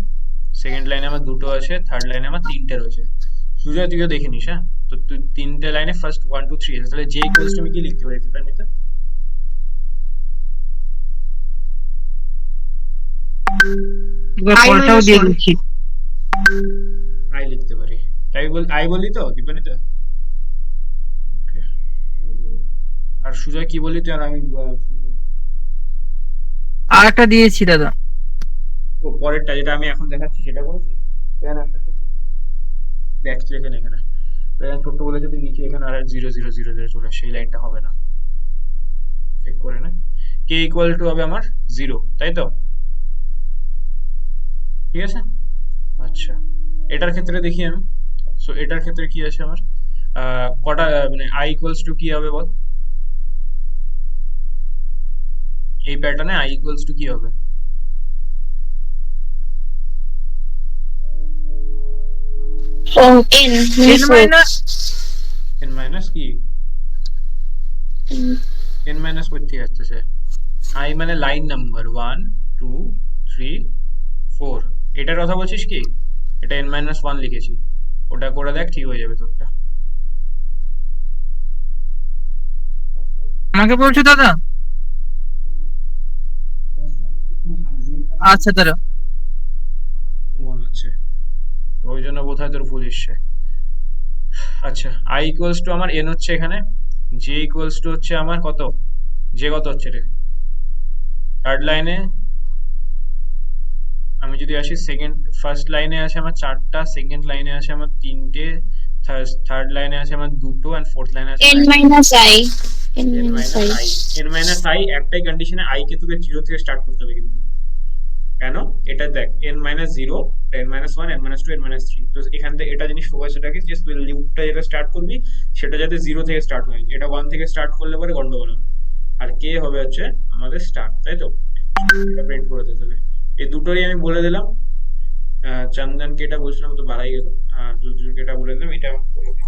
সেকেন্ড লাইনে আমার দুটো আছে, থার্ড লাইনে আমার তিনটে রয়েছে। সুজয় তুইও দেখে নিস, হ্যাঁ? তো তুই তিনটে লাইনে ফার্স্ট 1 2 3 আছে, তাহলে j ইকুয়ালস টু আমি কি লিখতে পারি দীপান্বিতা? এবার I পরেরটাও minus দিয়ে 1। দিচ্ছি। i লিখতে পারি, তাই বল, i বলি তো দীপান্বিতা? Okay. আর সুজয় কি বলি তুই, আর আমি শুনতে পাবো। আর একটা দিয়েছি দাদা। ও পরেরটা যেটা আমি এখন দেখাচ্ছি সেটা করেছিস? এখানে একটা ছোট্ট দেখ এখানে, এখানে তো এখানে ছোট্ট বলে যদি নিচে এখানে আর 0 0 0 0 চলে আসে, সেই লাইনটা হবে না, চেক করে না। k ইকুয়াল টু হবে আমার 0, তাই তো? ঠিক আছে। আচ্ছা, এটার ক্ষেত্রে দেখি আমি। সো এটার ক্ষেত্রে কি আছে আমার? কটা মানে i ইকুয়ালস টু কি হবে বল? এই প্যাটার্নে i ইকুয়ালস টু কি হবে? ও n মানে n 4। মাইনাস n মাইনাস কি? n মাইনাস কই থেকে আসতেছে? i মানে লাইন নাম্বার 1 2 3 4, এটার কথা বলছিস কি? এটা n মাইনাস 1 লিখেছি, ওটা করে দেখ, ঠিক হয়ে যাবে তোরটা। আমাকে বলছো দাদা? আচ্ছা দাদা। মনে হচ্ছে ওই জন্য বোধহয় তোর ভুল এসছে। আচ্ছা, i ইকুয়ালস টু আমার n হচ্ছে এখানে, j ইকুয়ালস টু হচ্ছে আমার কত? j কত হচ্ছে রে? থার্ড লাইনে আমি যদি আসি, সেকেন্ড ফার্স্ট লাইনে আছে আমার চারটা, সেকেন্ড লাইনে আছে আমার তিনটে, থার্ড লাইনে আছে আমার দুটো, এন্ড ফোর্থ লাইনে আছে n আমার minus i n n minus minus i i। n minus i একটাই কন্ডিশনে, i কে তোকে জিরো থেকে স্টার্ট করতে হবে কিন্তু। কেন? এটা দেখ, n minus zero, n minus one, n minus two, n minus three, তো এখান থেকে এটা জিনিস ফোকাস রাখিস যে তুই লুপটা যেটা স্টার্ট করবি সেটা যাতে জিরো থেকে স্টার্ট হয়, এটা ওয়ান থেকে স্টার্ট করলে পরে গন্ডগোল হবে। আর কে হবে হচ্ছে আমাদের স্টার্ট, তাই তো? এটা প্রিন্ট করে দে তাহলে। এই দুটোরই আমি বলে দিলাম। চন্দনকে এটা বলছিলাম, তো বাড়াই গেল। আর দুজনকে এটা বলে দিলাম, এটা বলে দিই।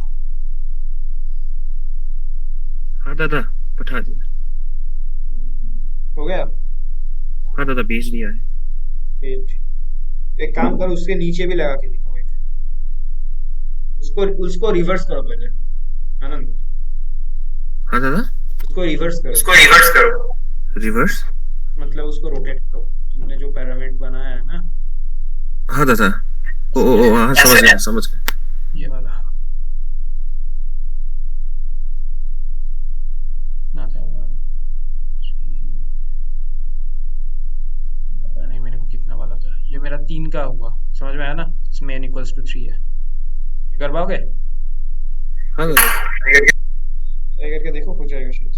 हाँ दादा पठा दिया। हो गया? हाँ दादा भेज दिया है। वेट, एक काम करो, उसके नीचे भी लगा के दिखाओ एक। उसको उसको रिवर्स करो पहले, आनंद। हाँ दादा उसको रिवर्स करो, रिवर्स। मतलब उसको रोटेट करो। तुमने जो पिरामिड बनाया है ना, हाँ दादा ओ हाँ समझ गया। ये वाला ना था वो, पता नहीं मेरे को कितना वाला था। ये मेरा 3 का हुआ, समझ में आया ना? इसमें n इक्वल्स टू 3 है। ये कर पाओगे? हाँ दादा ट्राई करके देखो, हो जाएगा शायद।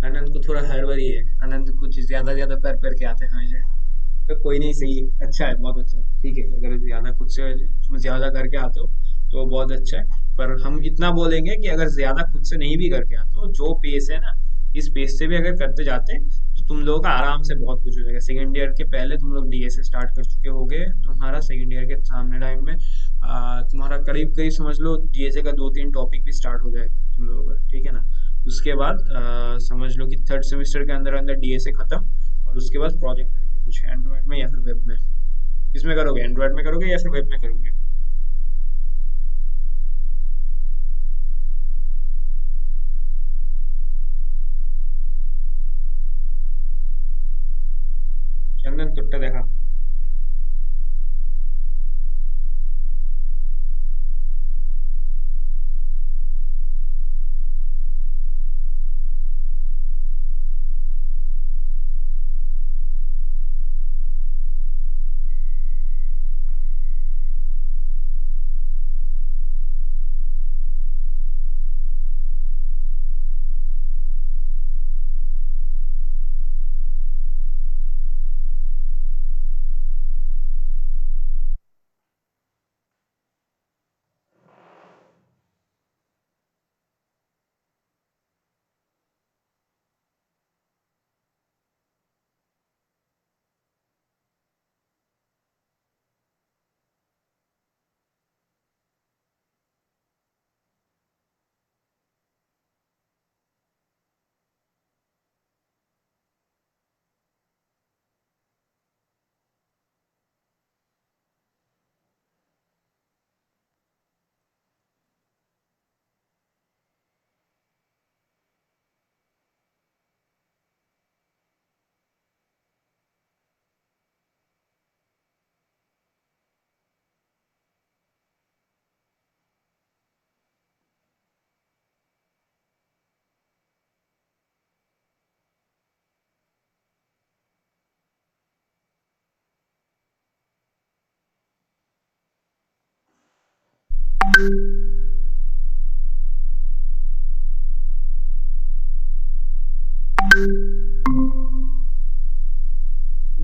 आनंद थोड़ा हड़बड़ी है, आनंद कुछ ज्यादा कर के आते हैं हमेशा। तो कोई नहीं, सही है, अच्छा है, बहुत अच्छा है, ठीक है। अगर ज्यादा खुद से तुम ज्यादा करके आते हो तो बहुत अच्छा है। पर हम इतना बोलेंगे कि अगर ज्यादा खुद से नहीं भी करके आते हो, जो पेस है ना, इस पेस से भी अगर करते जाते तो तुम लोगों का आराम से बहुत कुछ हो जाएगा। सेकेंड ईयर के पहले तुम लोग डीएसए स्टार्ट कर चुके होगे, तुम्हारा सेकेंड ईयर के सामने टाइम में तुम्हारा करीब करीब समझ लो डीएसए का 2-3 टॉपिक भी स्टार्ट हो जाएगा तुम लोगों का, ठीक है ना। उसके बाद समझ लो कि थर्ड सेमेस्टर के अंदर अंदर डीएसए खत्म, और उसके बाद प्रोजेक्ट करेंगे कुछ एंड्रॉइड में या फिर वेब में। किसमें करोगे, एंड्रॉइड में करोगे या फिर वेब में करोगे? चंदन तुट्टा देखा।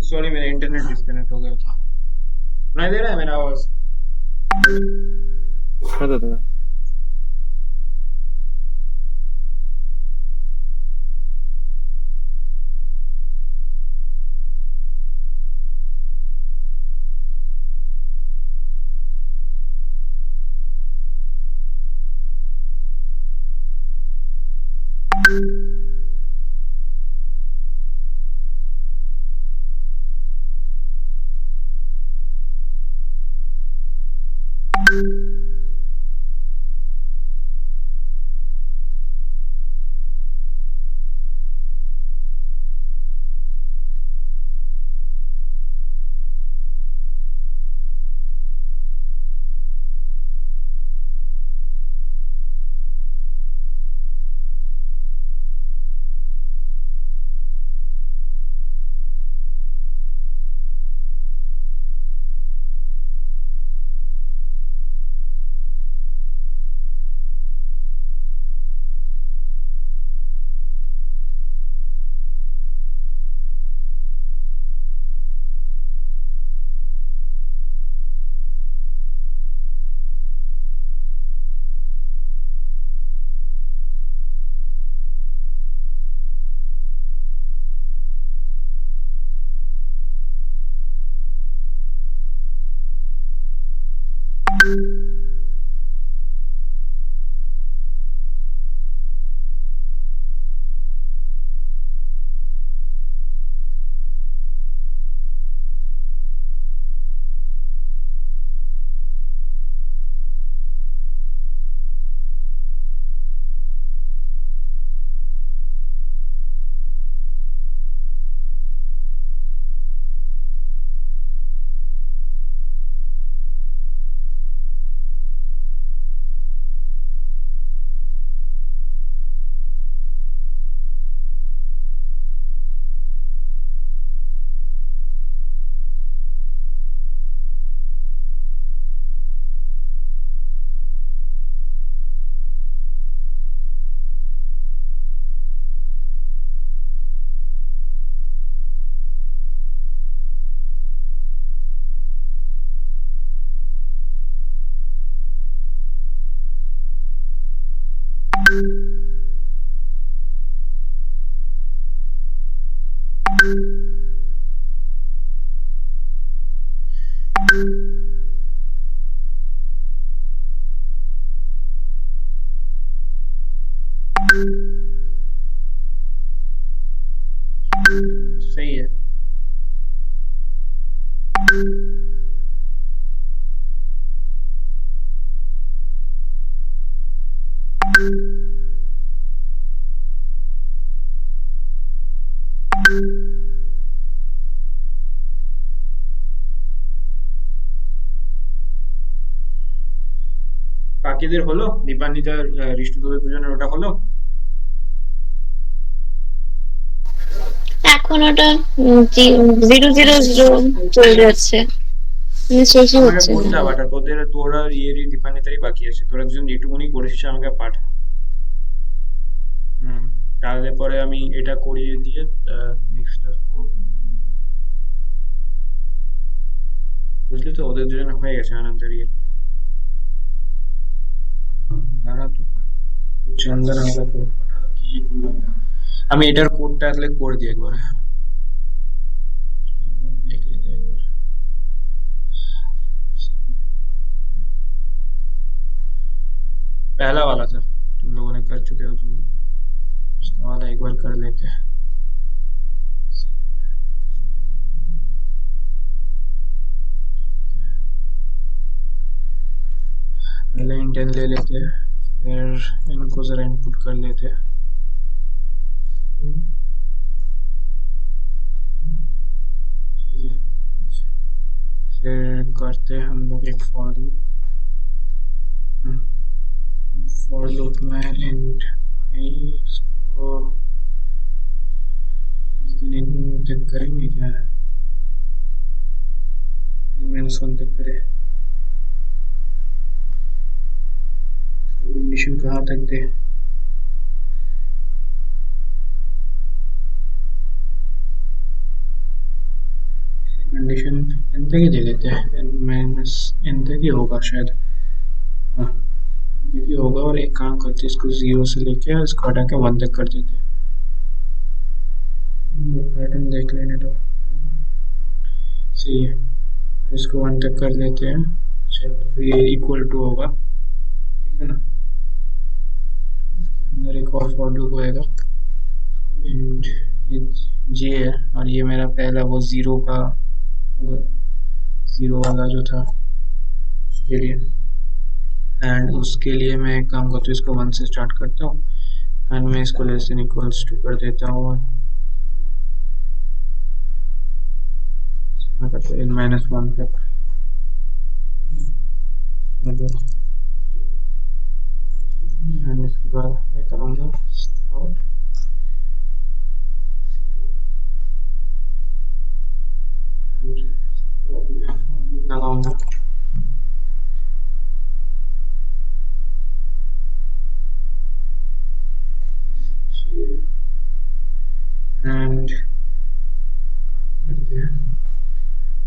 सॉरी, मेरा इंटरनेट डिस्कनेक्ट हो गया था। सुनाई दे रहा है मेरा आवाज? हाँ दादा। सही है। বাকিদের হলো? দীপান্বিতা, ঋষ্টি, তোদের দুজনের ওটা হলো? এখন ওটা 000 চলে যাচ্ছে, শেষই আমাকে হচ্ছে কোডটা না। পাঠা, তোরা ইয়েরই দীপান্বিতারই বাকি আছে, তোরা দুজন যেটুকুনি করেছিস আমাকে পাঠা। হুম, তাহলে পরে আমি এটা করিয়ে দিয়ে নেক্সট বুঝলি তো, ওদের দুজনে হয়ে গেছে আনন্দের ইয়েটা। দাঁড়া তো, চন্দন আমাকে কোড পাঠালো, কি করলাম না। আমি এটার কোডটা আসলে করে দিই একবার, হ্যাঁ? দেখলে দে একবার। पहला वाला था, तुम लोगों ने कर चुके हो तुम, उसका वाला एक बार कर लेते हैं। पहले इंटेंट ले लेते हैं, फिर इनको जरा इनपुट कर लेते हैं। ठीक है, फिर करते हैं हम लोग एक फॉर लूप। फॉर लूप में इंट आई इसको तक करेंगे क्या, -1 तक करें, कंडीशन कहाँ तक दे, कंडीशन n तक ही दे देते हैं, n तक ही होगा शायद। हाँ, n तक ही होगा, और एक काम करते हैं, इसको 0 से लेके इसको हटा के 1 तक कर देते हैं। पैटर्न देख लेने दो, सही है। इसको 1 तक कर लेते हैं, चलो फिर ये इक्वल टू होगा, ठीक है ना। इसके अंदर एक और फॉर लूप होएगा, एंड ये जे है, और ये मेरा पहला वो 0 का होगा, 0 वाला जो था उसके लिए, एंड उसके लिए मैं एक काम करता हूँ, इसको 1 से स्टार्ट करता हूँ, एंड मैं इसको लेस देन इक्वल्स टू कर देता हूँ, मैं करता हूँ -1 तक, एंड इसके बाद मैं करूँगा out, लगाऊंगा एंड करते हैं,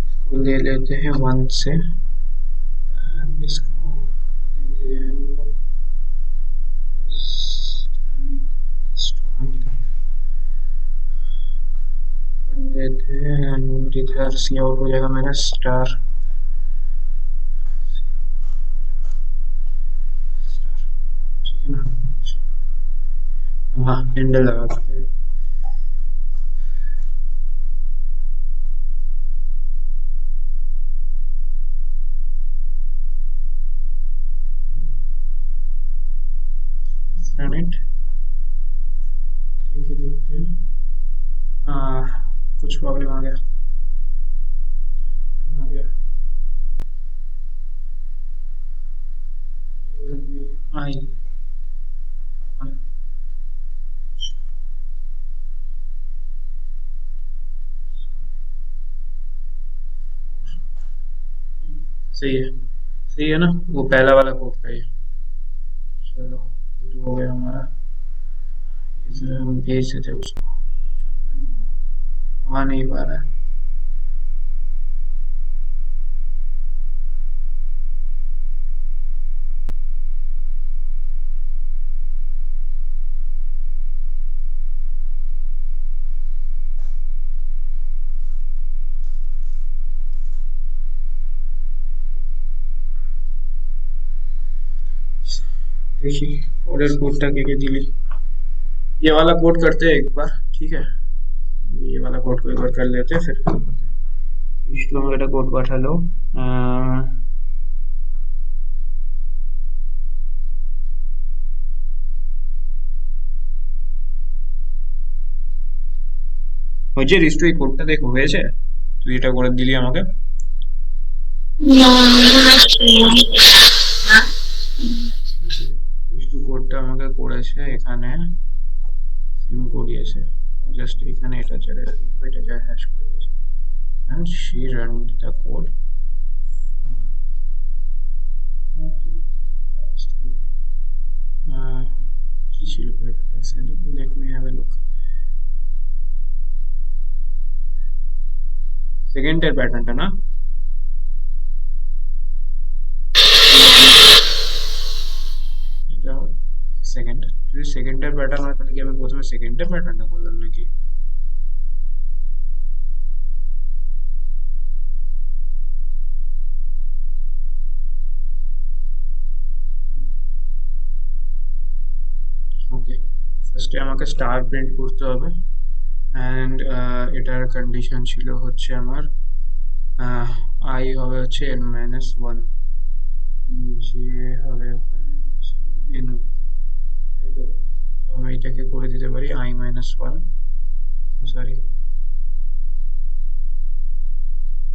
इसको ले लेते हैं 1 से, एंड इसको देते हैं हम लोग कर देते हैं, एंड इधर सी आउट हो जाएगा मेरा स्टार, ठीक है ना। हाँ, हैंडल लगा देते हैं, रन इट, ठीक है, देखते हैं। कुछ प्रॉब्लम आ गया, आई सही है ना, वो पहला वाला कोड का ही है। चलो, ये तो हो गया हमारा, इसे हम भेज देते उसको, वहाँ नहीं पा रहा है। देखिए कोडेर कोडটা কে কে दिली, ये वाला कोड करते हैं एक बार, ठीक है। ये वाला कोड को एक बार कर लेते हैं, फिर इश्टू আমাকে একটা কোড পাঠালো। হয়েছে রিস্টু, এই কোডটা দেখো হয়েছে, তুই এটা করে দিলি আমাকে। রিস্টু কোডটা আমাকে করেছে, এখানে সিম করিয়েছে, জাস্ট এখানে এটা ছেড়ে দিল, এটা যা হ্যাশ করে দিয়েছে, and she ran the code. কি ছিল প্যাটার্নটা? let me have a look. সেকেন্ডের প্যাটার্নটা না, এটা সেকেন্ড, যদি সেকেন্ডের প্যাটার্ন হয় তাহলে কি আমি প্রথমে সেকেন্ডের প্যাটার্নটা করলাম নাকি? ওকে, ফার্স্টে আমাকে স্টার প্রিন্ট করতে হবে, অ্যান্ড এটার কন্ডিশন ছিল হচ্ছে আমার আই হবে হচ্ছে n মাইনাস ওয়ান, যে হবে ওখানে হচ্ছে n অব্দি, তাই তো? তো আমি এটাকে করে দিতে পারি I minus one, sorry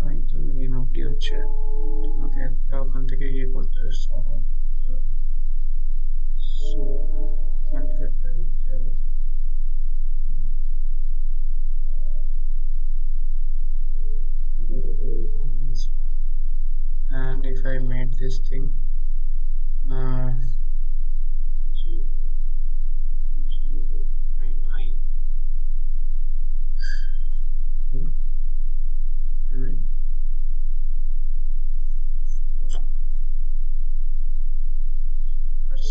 I তো n অব্দি হচ্ছে, আমাকে একটা ওখান থেকে ইয়ে করতে হবে, সর্ট আউট করতে হবে, সো কাটটা দিতে হবে। And if I made this thing uh, my eye and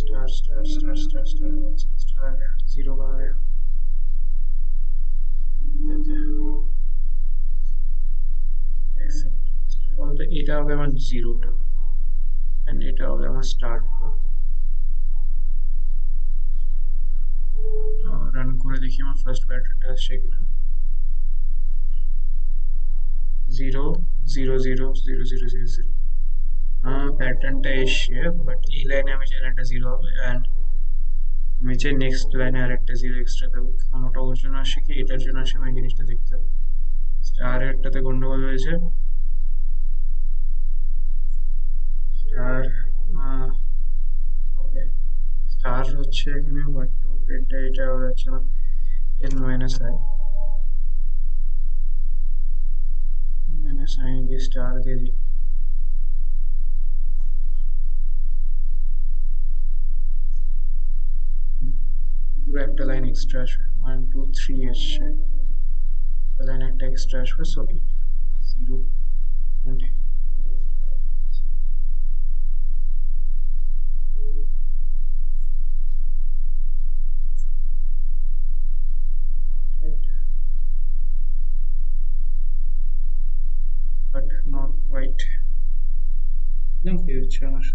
star zero का आ गया, तो এটা হবে আমার জিরোটা, এন্ড এটা হবে আমার স্টারটা। রান করে দেখি আমার ফার্স্ট প্যাটার্নটা আসছে কিনা। 0 0 0 0 0 0 0, হ্যাঁ প্যাটার্নটা এসছে, বাট এই লাইনে আমি চাই একটা জিরো হবে, অ্যান্ড আমি চাই নেক্সট লাইনে আর একটা জিরো এক্সট্রা দেবো, কারণ ওটা ওর জন্য আসে কি এটার জন্য আসে, আমি এই জিনিসটা দেখতে হবে। স্টার একটাতে গন্ডগোল হয়েছে, স্টার ওকে, স্টার হচ্ছে এখানে হোয়াট টু প্রিন্ট, এটা হচ্ছে আমার n minus I, minus I দিয়ে স্টার দিয়ে দিই, পুরো একটা লাইন এক্সট্রা আসবে, 1 2 3 আসছে, লাইন একটা এক্সট্রা আসবে, so it zero and but not quite, না কি হচ্ছে আমার,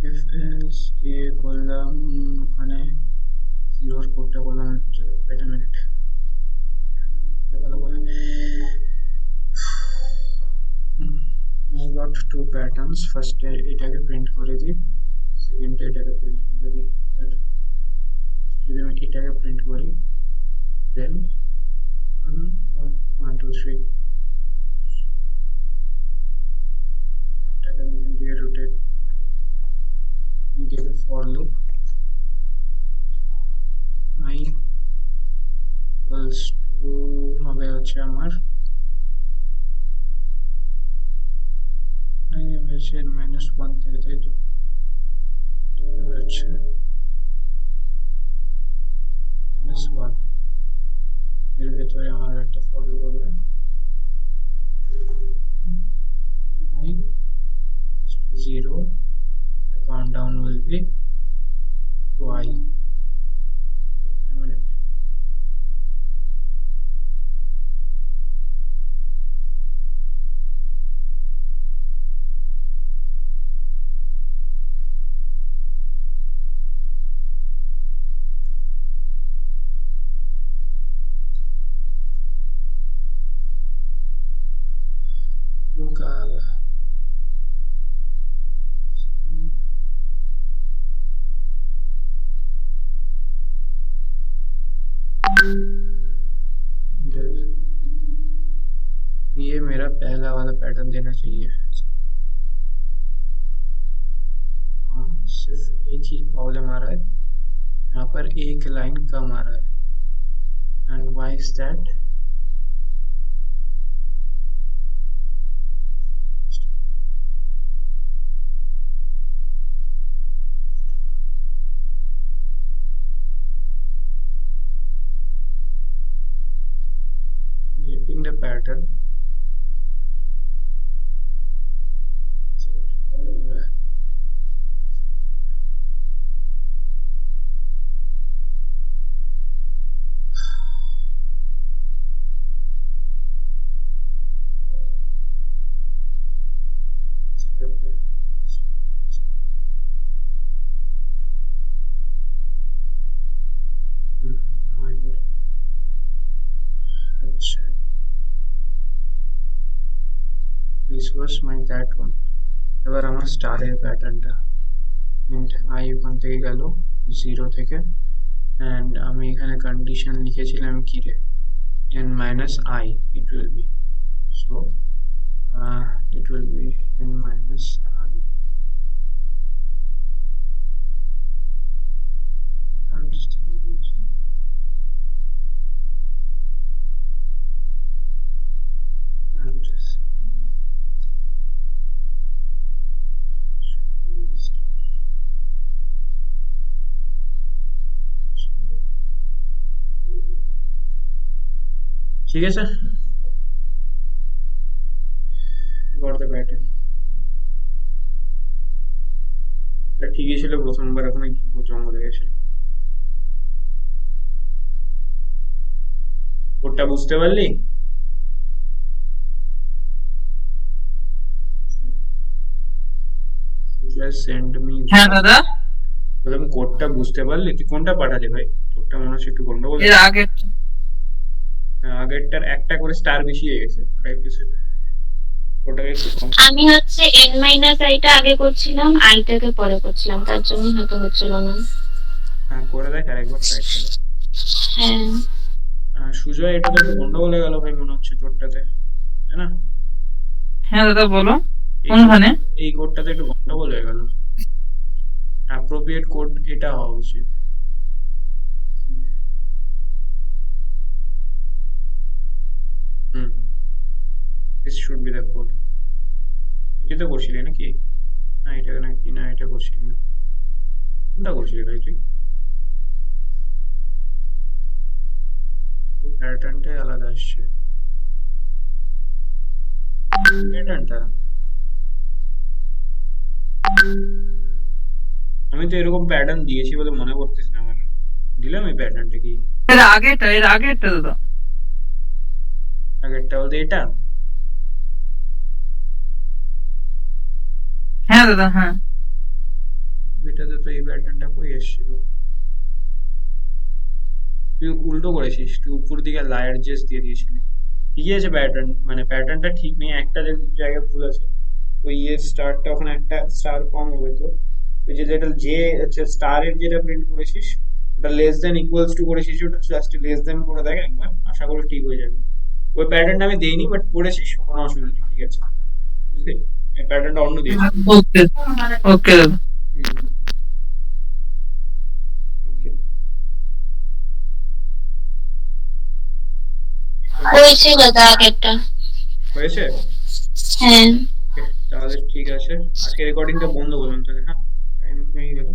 if else দিয়ে করলাম, ওখানে জিরোর কোডটা করলাম, ওয়েট আ মিনিট, ভালো করে I got two patterns, first এটাকে প্রিন্ট করে দিই, সেকেন্ড এটাকে প্রিন্ট করে দিই, যদি আমি এটাকে প্রিন্ট করি then 1 2 3, এটাকে আমি এখান থেকে rotate give a for loop I equals to হবে হচ্ছে আমার I হচ্ছে মাইনাস ওয়ান থেকে, তাই তো? হচ্ছে মাইনাস ওয়ান, এর ভেতরে আমার একটা for loop হবে I equals to 0, the countdown will be to I, a minute, ये मेरा पहला वाला पैटर्न देना चाहिए। हाँ, सिर्फ एक ही प्रॉब्लम आ रहा है, यहाँ पर एक लाइन कम आ रहा है। And why is that? Getting the pattern. अच्छा, this was my that one. এবার আমার স্টারের প্যাটার্নটা আই ওখান থেকে গেল 0 থেকে, and আমি এখানে কন্ডিশন লিখেছিলাম কি রে, n minus I it will be, so it will be n minus I. ঠিক আছে, got the pattern. এটা ঠিকই ছিল প্রথমবার, এখন কি জঙ্গলে গেছিল। কোডটা বুঝতে পারলি? Send me. হ্যাঁ দাদা, বললাম কোডটা বুঝতে পারলি? তুই কোনটা পাঠালি ভাই? তোরটা মনে হচ্ছে একটু গন্ডগোল। এর আগে আগেরটার একটা করে স্টার বেশি হয়ে গেছে, প্রায় কিছু ওটাকে একটু কম। আমি হচ্ছে n মাইনাস আইটা আগে করছিলাম, আইটাকে পরে করছিলাম, তার জন্য হয়তো হচ্ছিল না। হ্যাঁ করে দেখ আরেকবার ট্রাই করে। হ্যাঁ সুজয়, এটা তো একটু গন্ডগোল হয়ে গেল ভাই মনে হচ্ছে তোরটাতে, তাই না? হ্যাঁ দাদা বলো কোনখানে? এই কোডটাতে একটু গন্ডগোল হয়ে গেল। অ্যাপ্রোপ্রিয়েট কোড এটা হওয়া উচিত। This should be the code. এটা তো করছিলি নাকি? না এটা নাকি, না এটা করছিলি না, কোনটা করছিলি ভাই তুই? প্যাটার্নটাই আলাদা আসছে, প্যাটার্নটা। আমি তো এরকম প্যাটার্ন দিয়েছি বলে মনে করতেছি না আমার, দিলাম এই প্যাটার্নটা কি? এর আগেরটা দাদা। আগেরটা বলতে এটা? হ্যাঁ দাদা হ্যাঁ। এটাতে তো এই প্যাটার্নটা কই এসেছিল? তুই উল্টো করেছিস, তুই উপর দিকে লায়ার জেস দিয়ে দিয়েছিলি। ঠিকই আছে প্যাটার্ন, মানে প্যাটার্নটা ঠিক নেই, একটা জায়গায় ভুল আছে। ওই এর স্টারটা ওখানে একটা স্টার কম হবে, তো ওই যে যেটা যে হচ্ছে স্টারের যেটা প্রিন্ট করেছিস ওটা লেস দেন ইকুয়ালস টু করেছিস, ওটা জাস্ট লেস দেন করে দেখ একবার, আশা করি ঠিক হয়ে যাবে। ওই প্যাটার্নটা আমি দেইনি, বাট করেছিস, কোনো অসুবিধা নেই, ঠিক আছে বুঝলি? এই প্যাটার্নটা অন্য দিয়েছি। ওকে ওকে দাদা। ওকে, হয়েছে দাদা আগেরটা। হয়েছে? হ্যাঁ ওকে, তাহলে ঠিক আছে, আজকে রেকর্ডিংটা বন্ধ করলাম তাহলে। হ্যাঁ, টাইম হয়ে গেল।